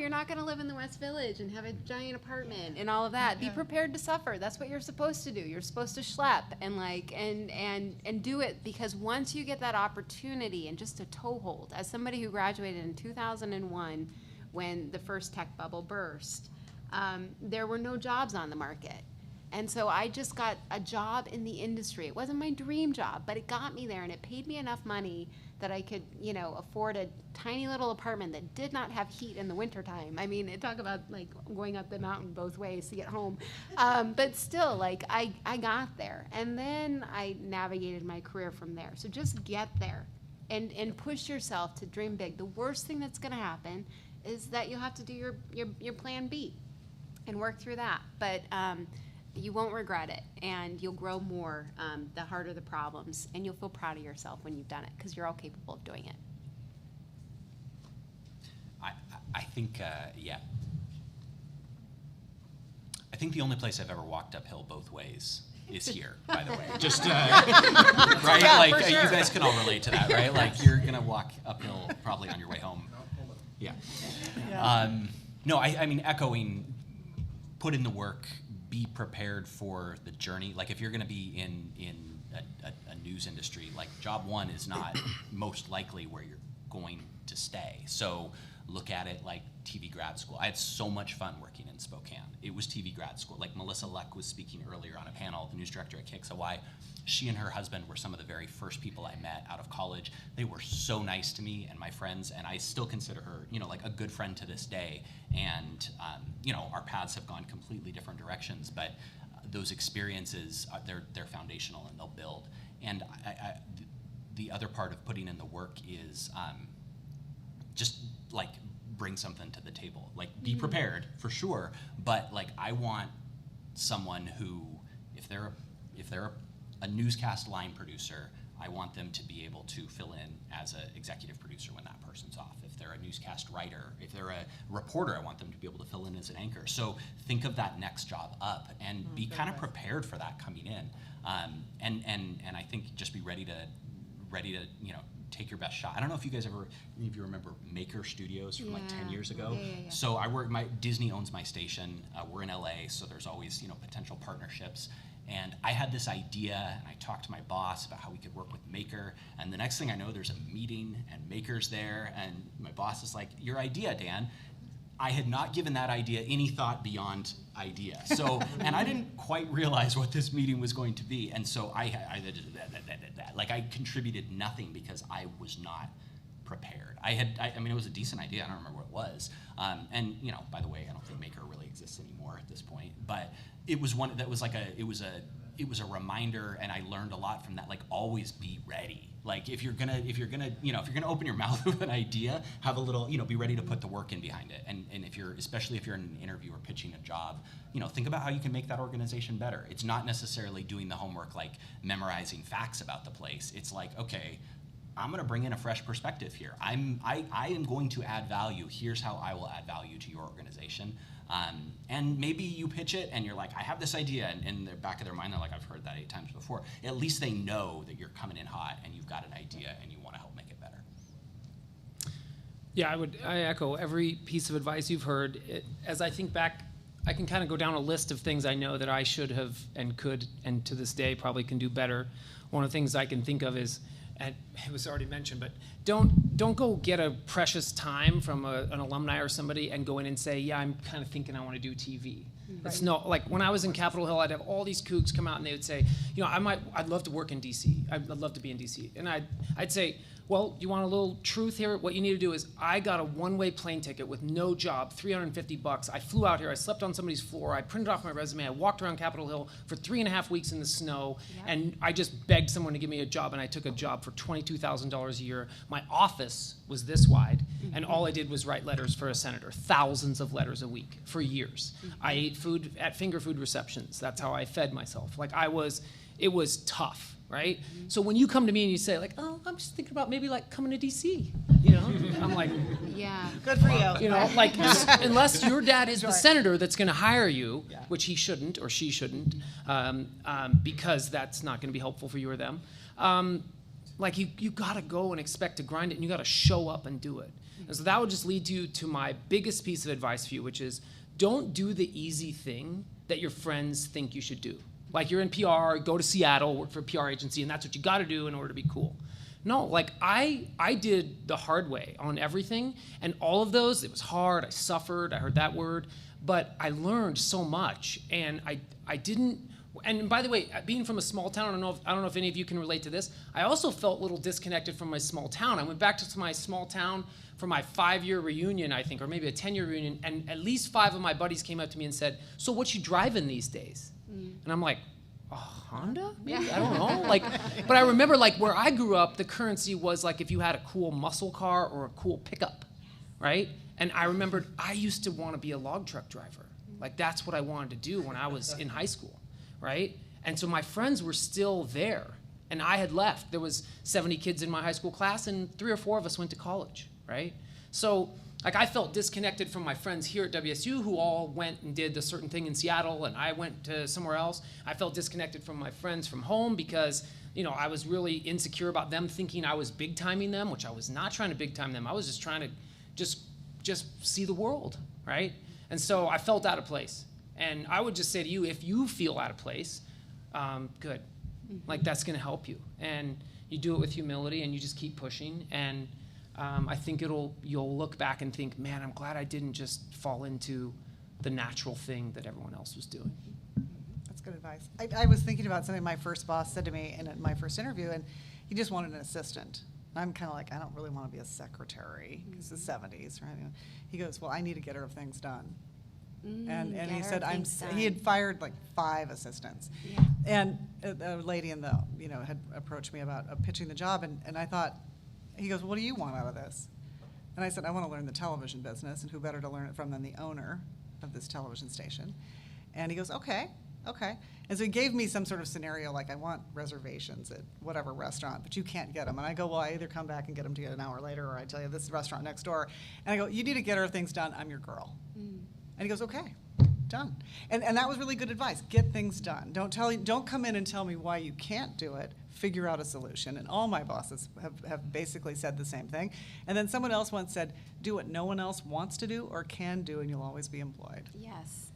you're not going to live in the West Village and have a giant apartment and all of that. Be prepared to suffer. That's what you're supposed to do. You're supposed to schlep and do it, because once you get that opportunity and just a toehold, as somebody who graduated in 2001 when the first tech bubble burst, there were no jobs on the market. And so I just got a job in the industry. It wasn't my dream job, but it got me there, and it paid me enough money that I could, afford a tiny little apartment that did not have heat in the wintertime. I mean, talk about like going up the mountain both ways to get home. But still, like, I got there, and then I navigated my career from there. So just get there and push yourself to dream big. The worst thing that's gonna happen is that you'll have to do your plan B and work through that. But you won't regret it, and you'll grow more the harder the problems, and you'll feel proud of yourself when you've done it, because you're all capable of doing it. I think, I think the only place I've ever walked uphill both ways is here, by the way. Just, right? Yeah, like, for sure. you guys can all relate to that, right? Like, you're going to walk uphill probably on your way home. Yeah. No, I mean, echoing, put in the work, be prepared for the journey. Like, if you're going to be in a news industry, like, job one is not most likely where you're going to stay. So look at it like TV grad school. I had so much fun working in Spokane. It was TV grad school. Like, Melissa Leck was speaking earlier on a panel, the news director at KXLY. She and her husband were some of the very first people I met out of college. They were so nice to me and my friends, and I still consider her, like, a good friend to this day. And, our paths have gone completely different directions, but those experiences, they're foundational, and they'll build. And the other part of putting in the work is just, like, bring something to the table. Like, be prepared, for sure, but, like, I want someone who, if they're a newscast line producer, I want them to be able to fill in as an executive producer when that person's off. If they're a newscast writer, if they're a reporter, I want them to be able to fill in as an anchor. So think of that next job up, and be kind of prepared for that coming in. And I think just be ready to take your best shot. I don't know if any of you remember Maker Studios from like 10 years ago. Yeah. So Disney owns my station. We're in LA, so there's always potential partnerships. And I had this idea, and I talked to my boss about how we could work with Maker. And the next thing I know, there's a meeting, and Maker's there, and my boss is like, "Your idea, Dan." I had not given that idea any thought beyond idea. So, and I didn't quite realize what this meeting was going to be. And so I contributed nothing because I was not prepared. I mean, it was a decent idea. I don't remember what it was. And by the way, I don't think Maker really exists anymore at this point. But it was one that was like it was a reminder, and I learned a lot from that. Like, always be ready. Like, if you're gonna open your mouth with an idea, have a little, be ready to put the work in behind it. And especially if you're in an interview or pitching a job, think about how you can make that organization better. It's not necessarily doing the homework, like memorizing facts about the place. It's like, okay, I'm going to bring in a fresh perspective here. I am going to add value. Here's how I will add value to your organization. And maybe you pitch it and you're like, I have this idea, and in the back of their mind, they're like, I've heard that 8 times before. At least they know that you're coming in hot and you've got an idea and you want to help make it better. Yeah, I echo every piece of advice you've heard. As I think back, I can kind of go down a list of things I know that I should have and could, and to this day probably can do better. One of the things I can think of is, and it was already mentioned, but don't go get a precious time from an alumni or somebody and go in and say, yeah, I'm kind of thinking I want to do TV. It's no, like when I was in Capitol Hill, I'd have all these kooks come out and they would say, you know, I'd love to work in DC. I'd love to be in DC. And I'd say, well, you want a little truth here? What you need to do is, I got a one-way plane ticket with no job, $350. I flew out here, I slept on somebody's floor, I printed off my resume, I walked around Capitol Hill for 3.5 weeks in the snow, and I just begged someone to give me a job, and I took a job for $22,000 a year. My office was this wide, and all I did was write letters for a senator, thousands of letters a week for years. I ate food at finger food receptions. That's how I fed myself. Like it was tough, right? So when you come to me and you say like, oh, I'm just thinking about maybe like coming to DC, you know, I'm like, Yeah. Good for you. you know, like unless your dad is the senator that's going to hire you, which he shouldn't or she shouldn't, because that's not going to be helpful for you or them. Like you got to go and expect to grind it, and you got to show up and do it. And so that would just lead you to my biggest piece of advice for you, which is don't do the easy thing that your friends think you should do. Like you're in PR, go to Seattle, work for a PR agency, and that's what you got to do in order to be cool. No, like I did the hard way on everything, and all of those, it was hard, I suffered, I heard that word, but I learned so much, and I didn't, and by the way, being from a small town, I don't know if any of you can relate to this, I also felt a little disconnected from my small town. I went back to my small town for my 5-year reunion, I think, or maybe a 10-year reunion, and at least 5 of my buddies came up to me and said, so what you driving these days? And I'm like, a Honda? Maybe? I don't know. Like, but I remember like where I grew up, the currency was like if you had a cool muscle car or a cool pickup, right? And I remembered I used to want to be a log truck driver. Like that's what I wanted to do when I was in high school, right? And so my friends were still there, and I had left. There was 70 kids in my high school class, and 3 or 4 of us went to college, right? So like I felt disconnected from my friends here at WSU who all went and did a certain thing in Seattle, and I went to somewhere else. I felt disconnected from my friends from home because, you know, I was really insecure about them thinking I was big timing them, which I was not trying to big time them. I was just trying to just see the world, right? And so I felt out of place. And I would just say to you, if you feel out of place, good. Like that's going to help you. And you do it with humility, and you just keep pushing. And I think you'll look back and think, man, I'm glad I didn't just fall into the natural thing that everyone else was doing. That's good advice. I was thinking about something my first boss said to me in my first interview, and he just wanted an assistant. I'm kind of like, I don't really want to be a secretary, because it's the 70s, right? He goes, well, I need a getter of things done. And he said, he had fired like 5 assistants. Yeah. And a lady had approached me about pitching the job, and I thought, he goes, what do you want out of this? And I said, I want to learn the television business, and who better to learn it from than the owner of this television station? And he goes, okay. And so he gave me some sort of scenario, like I want reservations at whatever restaurant, but you can't get them. And I go, well, I either come back and get them to you an hour later, or I tell you this restaurant next door. And I go, you need to get her things done, I'm your girl. And he goes, okay, done. And that was really good advice. Get things done. Don't come in and tell me why you can't do it. Figure out a solution. And all my bosses have basically said the same thing. And then someone else once said, do what no one else wants to do or can do, and you'll always be employed. Yes.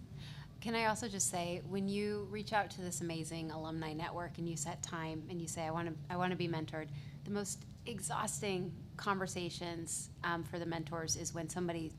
Can I also just say, when you reach out to this amazing alumni network and you set time and you say, I want to be mentored, the most exhausting conversations for the mentors is when somebody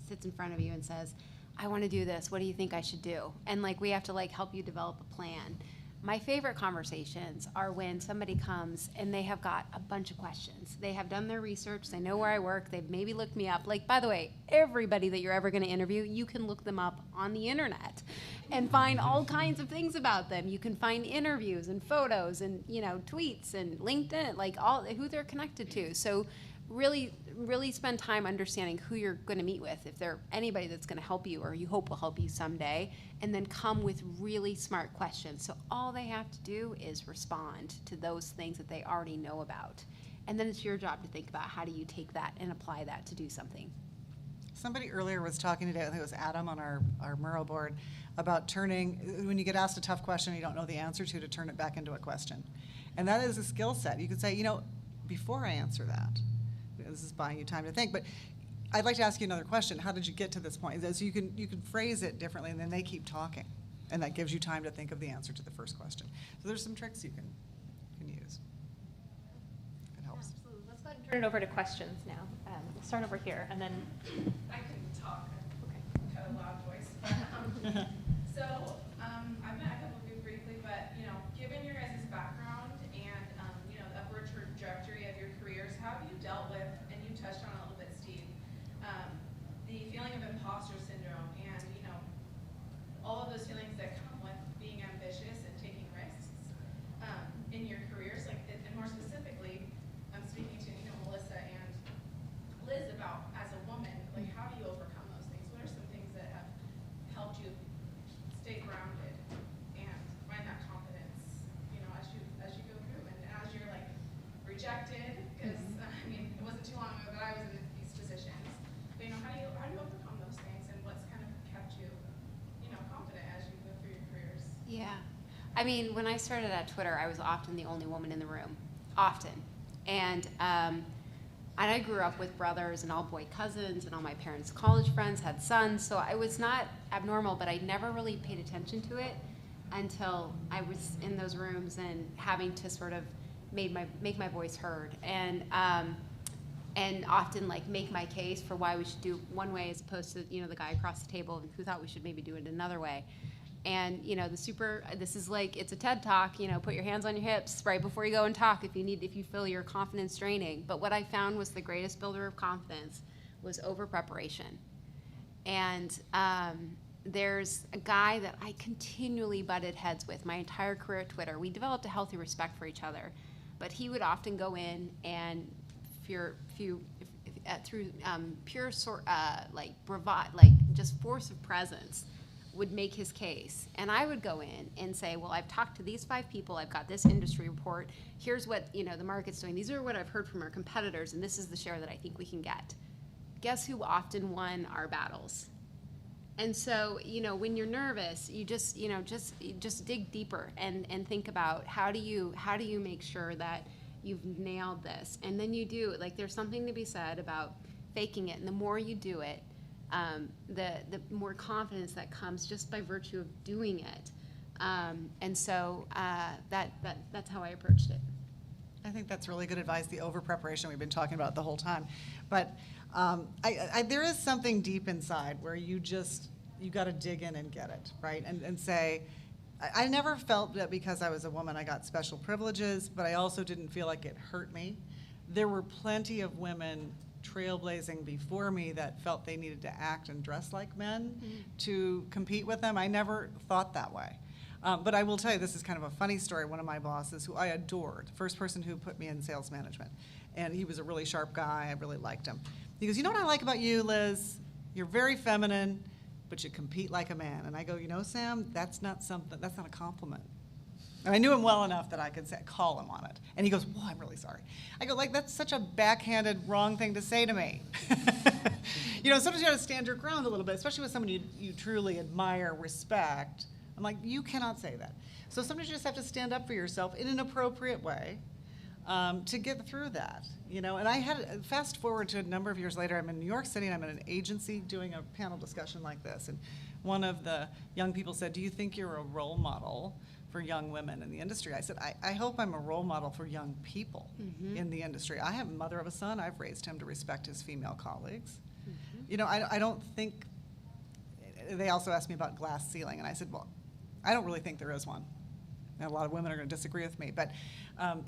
sits in front of you and says, I want to do this. What do you think I should do? And like we have to like help you develop a plan. My favorite conversations are when somebody comes and they have got a bunch of questions. They have done their research. They know where I work. They've maybe looked me up. Like, by the way, everybody that you're ever going to interview, you can look them up on the internet and find all kinds of things about them. You can find interviews and photos and, tweets and LinkedIn, like all who they're connected to. So really spend time understanding who you're going to meet with, if they're anybody that's going to help you or you hope will help you someday, and then come with really smart questions. So all they have to do is respond to those things that they already know about. And then it's your job to think about how do you take that and apply that to do something. Somebody earlier was talking today, I think it was Adam on our Murrow board, about turning, when you get asked a tough question you don't know the answer to turn it back into a question. And that is a skill set. You could say, before I answer that, this is buying you time to think, but I'd like to ask you another question. How did you get to this point? So you can phrase it differently, and then they keep talking, and that gives you time to think of the answer to the first question. So there's some tricks you can use. It helps. Absolutely. Let's go ahead and turn it over to questions now. We'll start over here, and then I couldn't talk. okay. I've got a loud voice. So, I've met a couple of you briefly, but, given your guys' background and, the upward trajectory of your careers, how have you dealt with, and you touched on it a little bit, Steve, the feeling of imposter syndrome and, all of those feelings that come with being ambitious and taking risks in your careers? Like, and more specifically, I'm speaking to, Melissa and Liz about, as a woman, like, how do you overcome those things? What are some things that have helped you stay grounded and find that confidence, as you go through and as you're like rejected? Because it wasn't too long ago that I was in these positions. But how do you overcome those things, and what's kind of kept you, confident as you go through your careers? Yeah. When I started at Twitter, I was often the only woman in the room. Often. And I grew up with brothers and all boy cousins, and all my parents' college friends had sons, so I was not abnormal, but I never really paid attention to it until I was in those rooms and having to sort of make my voice heard, and often like make my case for why we should do one way as opposed to the guy across the table who thought we should maybe do it another way. And this is like, it's a TED Talk, put your hands on your hips right before you go and talk if you feel your confidence draining. But what I found was the greatest builder of confidence was over preparation. And there's a guy that I continually butted heads with my entire career at Twitter. We developed a healthy respect for each other, but he would often go in and through pure like bravado, like just force of presence, would make his case. And I would go in and say, well, I've talked to these 5 people, I've got this industry report, here's what the market's doing, these are what I've heard from our competitors, and this is the share that I think we can get. Guess who often won our battles? And so, when you're nervous, you just dig deeper and think about how do you make sure that you've nailed this. And then you do, like, there's something to be said about faking it, and the more you do it, the more confidence that comes just by virtue of doing it. And so that's how I approached it. I think that's really good advice, the over-preparation we've been talking about the whole time. But there is something deep inside where you got to dig in and get it, right? And say, I never felt that because I was a woman I got special privileges, but I also didn't feel like it hurt me. There were plenty of women trailblazing before me that felt they needed to act and dress like men to compete with them. I never thought that way. But I will tell you, this is kind of a funny story. One of my bosses, who I adored, the first person who put me in sales management, and he was a really sharp guy, I really liked him. He goes, what I like about you, Liz? You're very feminine, but you compete like a man. And I go, Sam, that's not a compliment. And I knew him well enough that I could call him on it. And he goes, well, I'm really sorry. I go, that's such a backhanded, wrong thing to say to me. Sometimes you got to stand your ground a little bit, especially with someone you truly admire, respect. I'm like, you cannot say that. So sometimes you just have to stand up for yourself in an appropriate way to get through that. And I had, fast forward to a number of years later, I'm in New York City, and I'm in an agency doing a panel discussion like this. And one of the young people said, do you think you're a role model for young women in the industry? I said, I hope I'm a role model for young people in the industry. I am a mother of a son. I've raised him to respect his female colleagues. I don't think, they also asked me about glass ceiling, and I said, well, I don't really think there is one. And a lot of women are going to disagree with me, but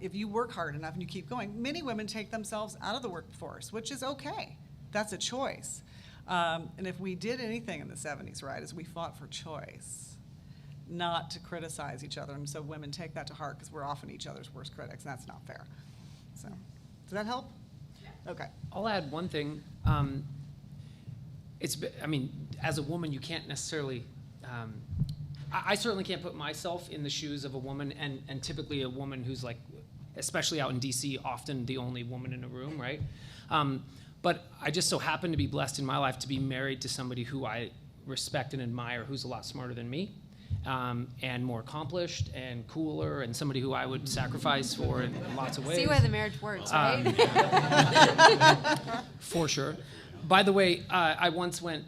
if you work hard enough and you keep going, many women take themselves out of the workforce, which is okay. That's a choice. And if we did anything in the 70s, right, is we fought for choice, not to criticize each other. And so women take that to heart because we're often each other's worst critics, and that's not fair. So, does that help? Yeah. Okay. I'll add one thing. As a woman, you can't necessarily, I certainly can't put myself in the shoes of a woman, and typically a woman who's like, especially out in DC, often the only woman in a room, right? But I just so happen to be blessed in my life to be married to somebody who I respect and admire, who's a lot smarter than me, and more accomplished and cooler, and somebody who I would sacrifice for in lots of ways. See why the marriage works, right? For sure. By the way, I once went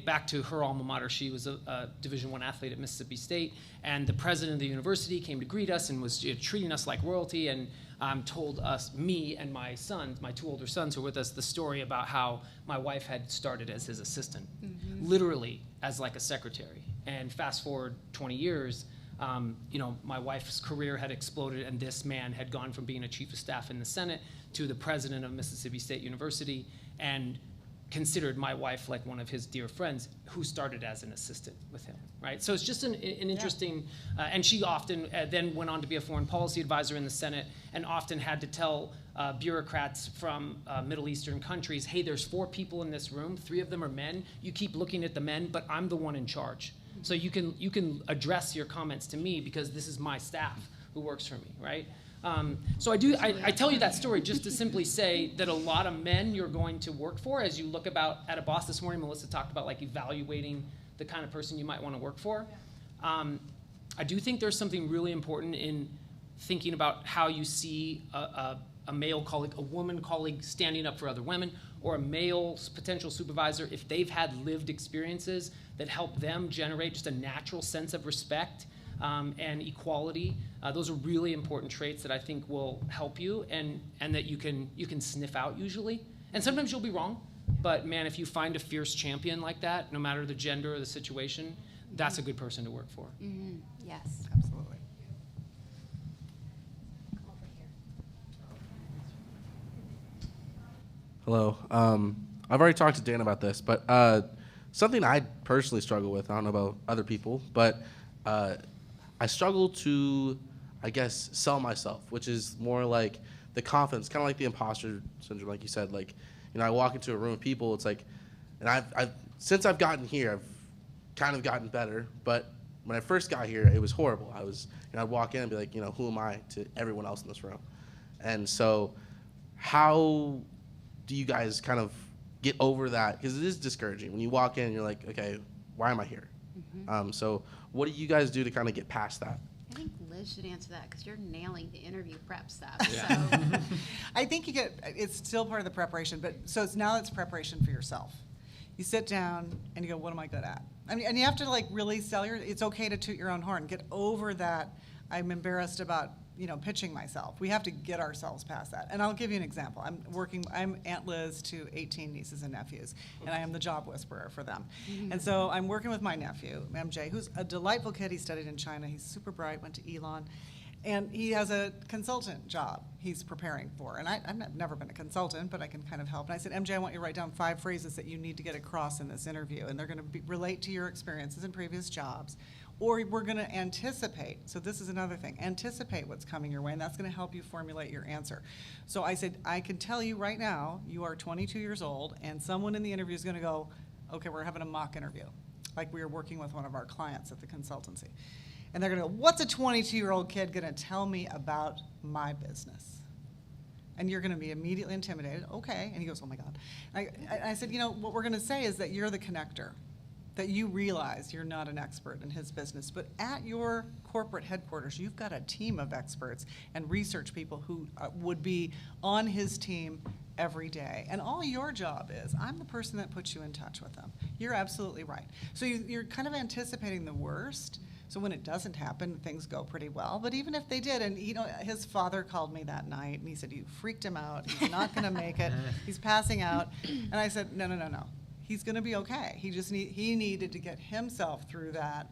back to her alma mater. She was a Division I athlete at Mississippi State, and the president of the university came to greet us and was treating us like royalty, and told us, me and my sons, my 2 older sons who were with us, the story about how my wife had started as his assistant, literally as like a secretary. And fast forward 20 years, my wife's career had exploded, and this man had gone from being a chief of staff in the Senate to the president of Mississippi State University, and considered my wife like one of his dear friends, who started as an assistant with him, right? So it's just an interesting, and she often then went on to be a foreign policy advisor in the Senate, and often had to tell bureaucrats from Middle Eastern countries, hey, there's 4 people in this room, 3 of them are men, you keep looking at the men, but I'm the one in charge. So you can address your comments to me because this is my staff who works for me, right? So I tell you that story just to simply say that a lot of men you're going to work for, as you look at a boss this morning, Melissa talked about like evaluating the kind of person you might want to work for. I do think there's something really important in thinking about how you see a male colleague, a woman colleague standing up for other women, or a male potential supervisor, if they've had lived experiences that help them generate just a natural sense of respect and equality. Those are really important traits that I think will help you, and that you can sniff out usually. And sometimes you'll be wrong, but man, if you find a fierce champion like that, no matter the gender or the situation, that's a good person to work for. Mm-hmm. Yes. Absolutely. Hello. I've already talked to Dan about this, but something I personally struggle with, I don't know about other people, but I struggle to, I guess, sell myself, which is more like the confidence, kind of like the imposter syndrome, like you said. Like, I walk into a room of people, it's like, and I've since I've gotten here, I've kind of gotten better, but when I first got here, it was horrible. I'd walk in and be like, who am I to everyone else in this room? And so how do you guys kind of get over that? Because it is discouraging. When you walk in and you're like, okay, why am I here? Mm-hmm. So what do you guys do to kind of get past that? I think Liz should answer that because you're nailing the interview prep stuff. Yeah. So. I think it's still part of the preparation, but so now it's preparation for yourself. You sit down and you go, what am I good at? I mean, and you have to like really it's okay to toot your own horn. Get over that I'm embarrassed about, pitching myself. We have to get ourselves past that. And I'll give you an example. I'm Aunt Liz to 18 nieces and nephews, and I am the job whisperer for them. Mm-hmm. And so I'm working with my nephew, MJ, who's a delightful kid. He studied in China. He's super bright, went to Elon. And he has a consultant job he's preparing for. And I've never been a consultant, but I can kind of help. And I said, MJ, I want you to write down 5 phrases that you need to get across in this interview. And they're going to relate to your experiences in previous jobs. Or we're going to anticipate. So this is another thing. Anticipate what's coming your way, and that's going to help you formulate your answer. So I said, I can tell you right now, you are 22 years old, and someone in the interview is going to go, okay, we're having a mock interview. Like we were working with one of our clients at the consultancy. And they're going to go, what's a 22-year-old kid going to tell me about my business? And you're going to be immediately intimidated. Okay. And he goes, oh, my God. I said, what we're going to say is that you're the connector, that you realize you're not an expert in his business. But at your corporate headquarters, you've got a team of experts and research people who would be on his team every day. And all your job is, I'm the person that puts you in touch with them. You're absolutely right. So you're kind of anticipating the worst. So when it doesn't happen, things go pretty well. But even if they did, and his father called me that night, and he said, you freaked him out. He's not going to make it. He's passing out. And I said, no. He's going to be okay. He needed to get himself through that,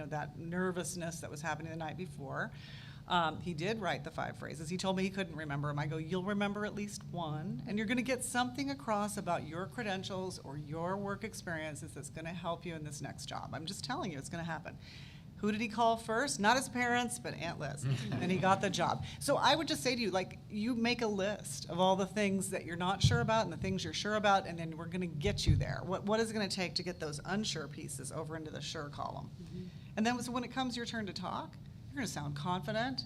that nervousness that was happening the night before. He did write the 5 phrases. He told me he couldn't remember them. I go, you'll remember at least one, and you're going to get something across about your credentials or your work experiences that's going to help you in this next job. I'm just telling you, it's going to happen. Who did he call first? Not his parents, but Aunt Liz. And he got the job. So I would just say to you, you make a list of all the things that you're not sure about and the things you're sure about, and then we're going to get you there. What is it going to take to get those unsure pieces over into the sure column? Mm-hmm. And then so when it comes your turn to talk, you're going to sound confident,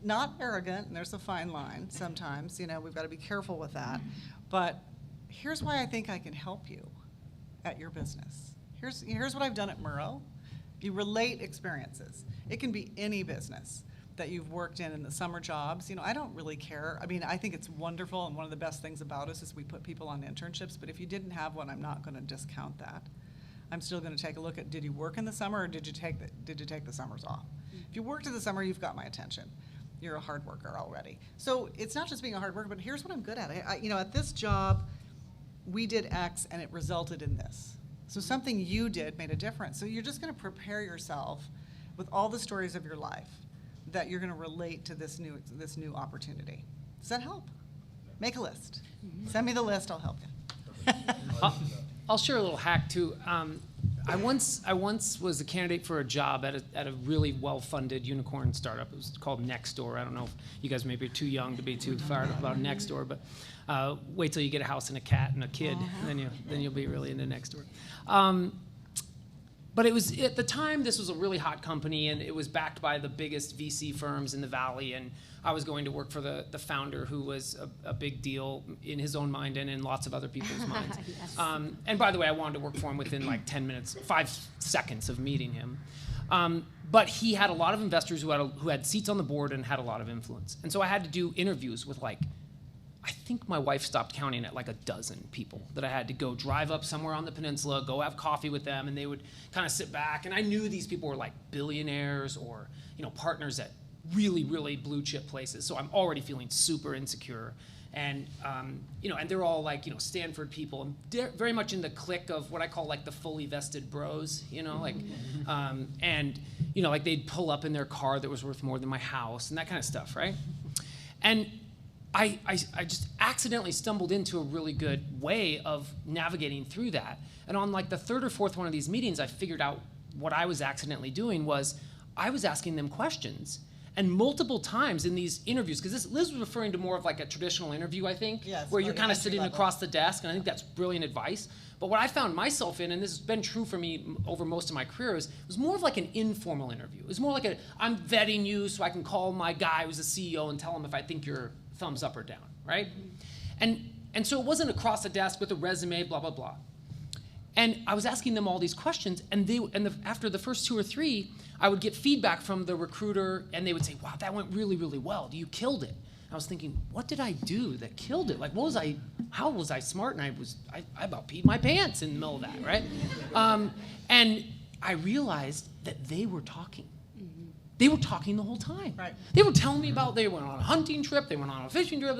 not arrogant, and there's a fine line sometimes. We've got to be careful with that. But here's why I think I can help you at your business. Here's what I've done at Murrow. You relate experiences. It can be any business that you've worked in the summer jobs. I don't really care. I mean, I think it's wonderful, and one of the best things about us is we put people on internships, but if you didn't have one, I'm not going to discount that. I'm still going to take a look at, did you work in the summer, or did you take the summers off? Mm-hmm. If you worked in the summer, you've got my attention. You're a hard worker already. So it's not just being a hard worker, but here's what I'm good at. At this job, we did X, and it resulted in this. So something you did made a difference. So you're just going to prepare yourself with all the stories of your life that you're going to relate to this new opportunity. Does that help? Make a list. Send me the list. I'll help you. I'll share a little hack too. I once was a candidate for a job at a really well-funded unicorn startup. It was called Nextdoor. I don't know if you guys maybe are too young to be too fired up about Nextdoor, but wait till you get a house and a cat and a kid, and then you'll be really into Nextdoor. But it was, at the time, this was a really hot company, and it was backed by the biggest VC firms in the Valley, and I was going to work for the founder, who was a big deal in his own mind and in lots of other people's minds. Yes. And by the way, I wanted to work for him within like 10 minutes, 5 seconds of meeting him. But he had a lot of investors who had seats on the board and had a lot of influence. And so I had to do interviews with I think my wife stopped counting at like a dozen people that I had to go drive up somewhere on the peninsula, go have coffee with them, and they would kind of sit back. And I knew these people were like billionaires or, partners at really, really blue chip places. So I'm already feeling super insecure. And, and they're all like, Stanford people, and they're very much in the clique of what I call like the fully vested bros, and, like they'd pull up in their car that was worth more than my house and that kind of stuff, right? And I just accidentally stumbled into a really good way of navigating through that. And on like the third or fourth one of these meetings, I figured out what I was accidentally doing was I was asking them questions. And multiple times in these interviews, because Liz was referring to more of like a traditional interview, I think, yes, where you're kind of entry sitting level. across the desk, and I think that's brilliant advice. But what I found myself in, and this has been true for me over most of my career, is it was more of like an informal interview. It was more like I'm vetting you so I can call my guy who's the CEO and tell him if I think you're thumbs up or down, right? And so it wasn't across the desk with a resume, blah, blah, blah. And I was asking them all these questions, and after the first 2 or 3, I would get feedback from the recruiter, and they would say, wow, that went really, really well. You killed it. I was thinking, what did I do that killed it? Like, how was I smart? And I about peed my pants in the middle of that, right? And I realized that they were talking. They were talking the whole time. Right. They were telling me about they went on a hunting trip, they went on a fishing trip,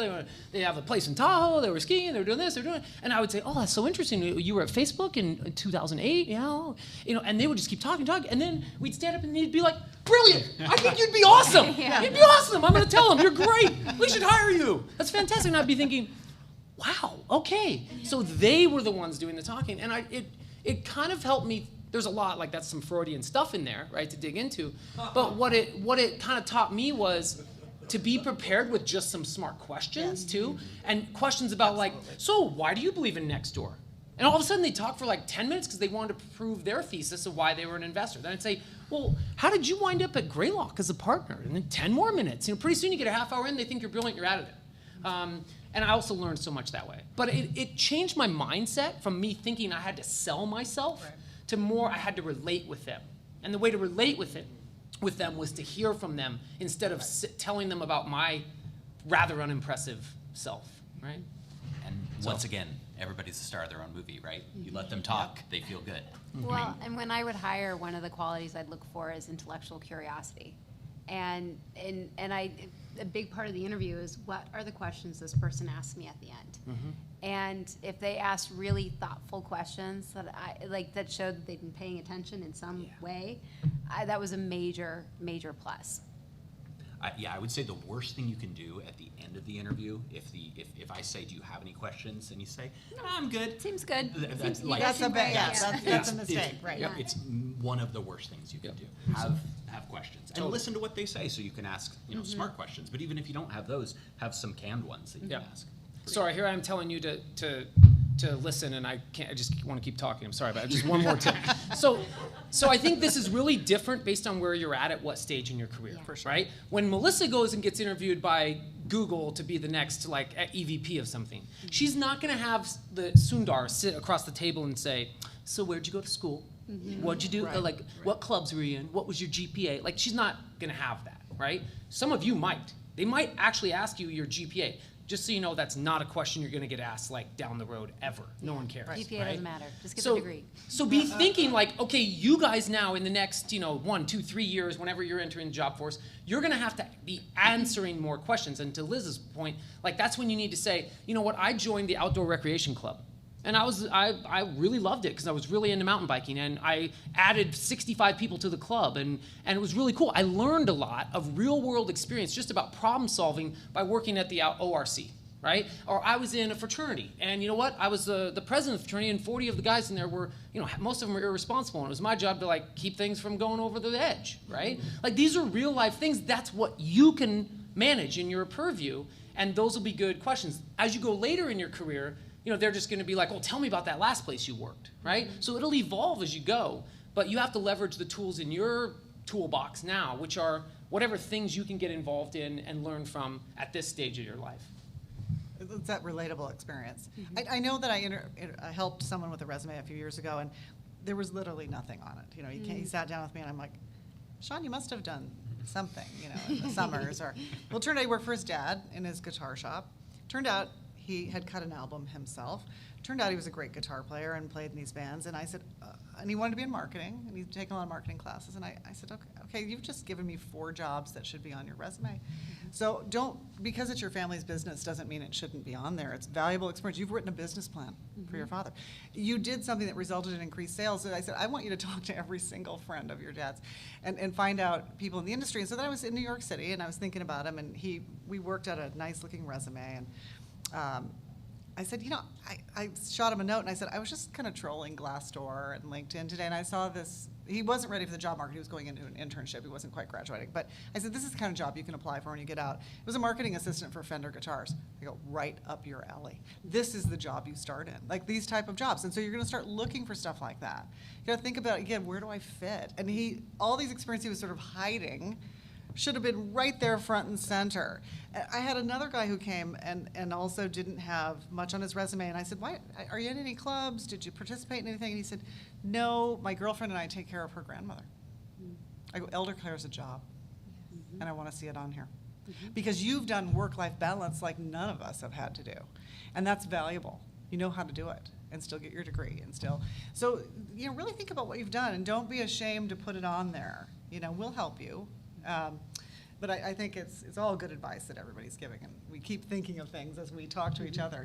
they have a place in Tahoe, they were skiing, they were doing this, they were doing it. And I would say, oh, that's so interesting. You were at Facebook in 2008, and they would just keep talking. And then we'd stand up and they'd be like, brilliant, I think you'd be awesome. Yeah. You'd be awesome. I'm going to tell them, you're great. We should hire you. That's fantastic. And I'd be thinking, wow, okay. So they were the ones doing the talking. And it kind of helped me. There's a lot, like that's some Freudian stuff in there, right, to dig into. But what it kind of taught me was to be prepared with just some smart questions, too. And questions about like, so why do you believe in Nextdoor? And all of a sudden they talk for like 10 minutes because they wanted to prove their thesis of why they were an investor. Then I'd say, well, how did you wind up at Greylock as a partner? And then 10 more minutes. Pretty soon you get a half hour in, they think you're brilliant, you're out of it. And I also learned so much that way. But it changed my mindset from me thinking I had to sell myself to more I had to relate with them. And the way to relate with them was to hear from them instead of telling them about my rather unimpressive self, right? And once again, everybody's the star of their own movie, right? You let them talk, they feel good. Well, and when I would hire, one of the qualities I'd look for is intellectual curiosity. And a big part of the interview is what are the questions this person asked me at the end. And if they asked really thoughtful questions that showed that they'd been paying attention in some way, that was a major, major plus. I would say the worst thing you can do at the end of the interview, if I say, do you have any questions, and you say, no, I'm good. Seems good. That's You like- guys That's a seem great. bad, that's a mistake, right? Yep, it's one of the worst things you can do. Have questions and listen to what they say, so you can ask smart questions. But even if you don't have those, have some canned ones that you can ask. Sorry, here I am telling you to listen, and I just want to keep talking. I'm sorry about it. Just one more tip. So I think this is really different based on where you're at what stage in your career, right? When Melissa goes and gets interviewed by Google to be the next EVP of something, she's not going to have the Sundar sit across the table and say, so where'd you go to school? What'd you do? What clubs were you in? What was your GPA? She's not going to have that, right? Some of you might. They might actually ask you your GPA. Just so you know, that's not a question you're going to get asked down the road ever. No one cares. GPA right? doesn't matter. Just get the degree. So be thinking okay, you guys now in the next 1, 2, 3 years, whenever you're entering the job force, you're going to have to be answering more questions. And to Liz's point, that's when you need to say, you know what, I joined the outdoor recreation club. And I really loved it because I was really into mountain biking, and I added 65 people to the club, and it was really cool. I learned a lot of real world experience just about problem solving by working at the ORC, right? Or I was in a fraternity, and you know what? I was the president of the fraternity, and 40 of the guys in there were, most of them were irresponsible, and it was my job to like keep things from going over the edge, right? Like these are real life things. That's what you can manage in your purview, and those will be good questions. As you go later in your career, they're just going to be like, oh, tell me about that last place you worked, right? So it'll evolve as you go, but you have to leverage the tools in your toolbox now, which are whatever things you can get involved in and learn from at this stage of your life. It's that relatable experience. I know that I helped someone with a resume a few years ago, and there was literally nothing on it. He sat down with me, and I'm like, Sean, you must have done something, in the summers. Well, it turned out he worked for his dad in his guitar shop. Turned out he had cut an album himself. Turned out he was a great guitar player and played in these bands. And I said, and he wanted to be in marketing, and he'd taken a lot of marketing classes. And I said, okay, you've just given me 4 jobs that should be on your resume. So because it's your family's business doesn't mean it shouldn't be on there. It's valuable experience. You've written a business plan for your father. You did something that resulted in increased sales. And I said, I want you to talk to every single friend of your dad's and find out people in the industry. And so then I was in New York City, and I was thinking about him, and we worked at a nice looking resume. And I said, I shot him a note, and I said, I was just kind of trolling Glassdoor and LinkedIn today, and I saw this. He wasn't ready for the job market. He was going into an internship. He wasn't quite graduating. But I said, this is the kind of job you can apply for when you get out. It was a marketing assistant for Fender guitars. I go, right up your alley. This is the job you start in, like these type of jobs. And so you're going to start looking for stuff like that. You got to think about, again, where do I fit? And all these experiences he was sort of hiding should have been right there front and center. I had another guy who came and also didn't have much on his resume, and I said, why, are you in any clubs? Did you participate in anything? And he said, no, my girlfriend and I take care of her grandmother. I go, elder care is a job, and I want to see it on here. Because you've done work-life balance like none of us have had to do, and that's valuable. You know how to do it and still get your degree and still. So, really think about what you've done, and don't be ashamed to put it on there. We'll help you. But I think it's all good advice that everybody's giving, and we keep thinking of things as we talk to each other.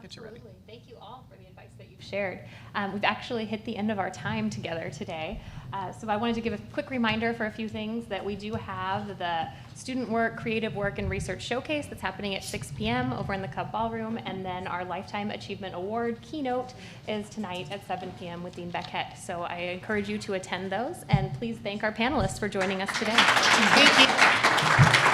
Get you ready. Absolutely. Thank you all for the advice that you've shared. We've actually hit the end of our time together today. So I wanted to give a quick reminder for a few things that we do have the Student Work, Creative Work, and Research Showcase that's happening at 6 p.m. over in the Cub Ballroom. And then our Lifetime Achievement Award keynote is tonight at 7 p.m. with Dean Beckett. So I encourage you to attend those. And please thank our panelists for joining us today. Thank you.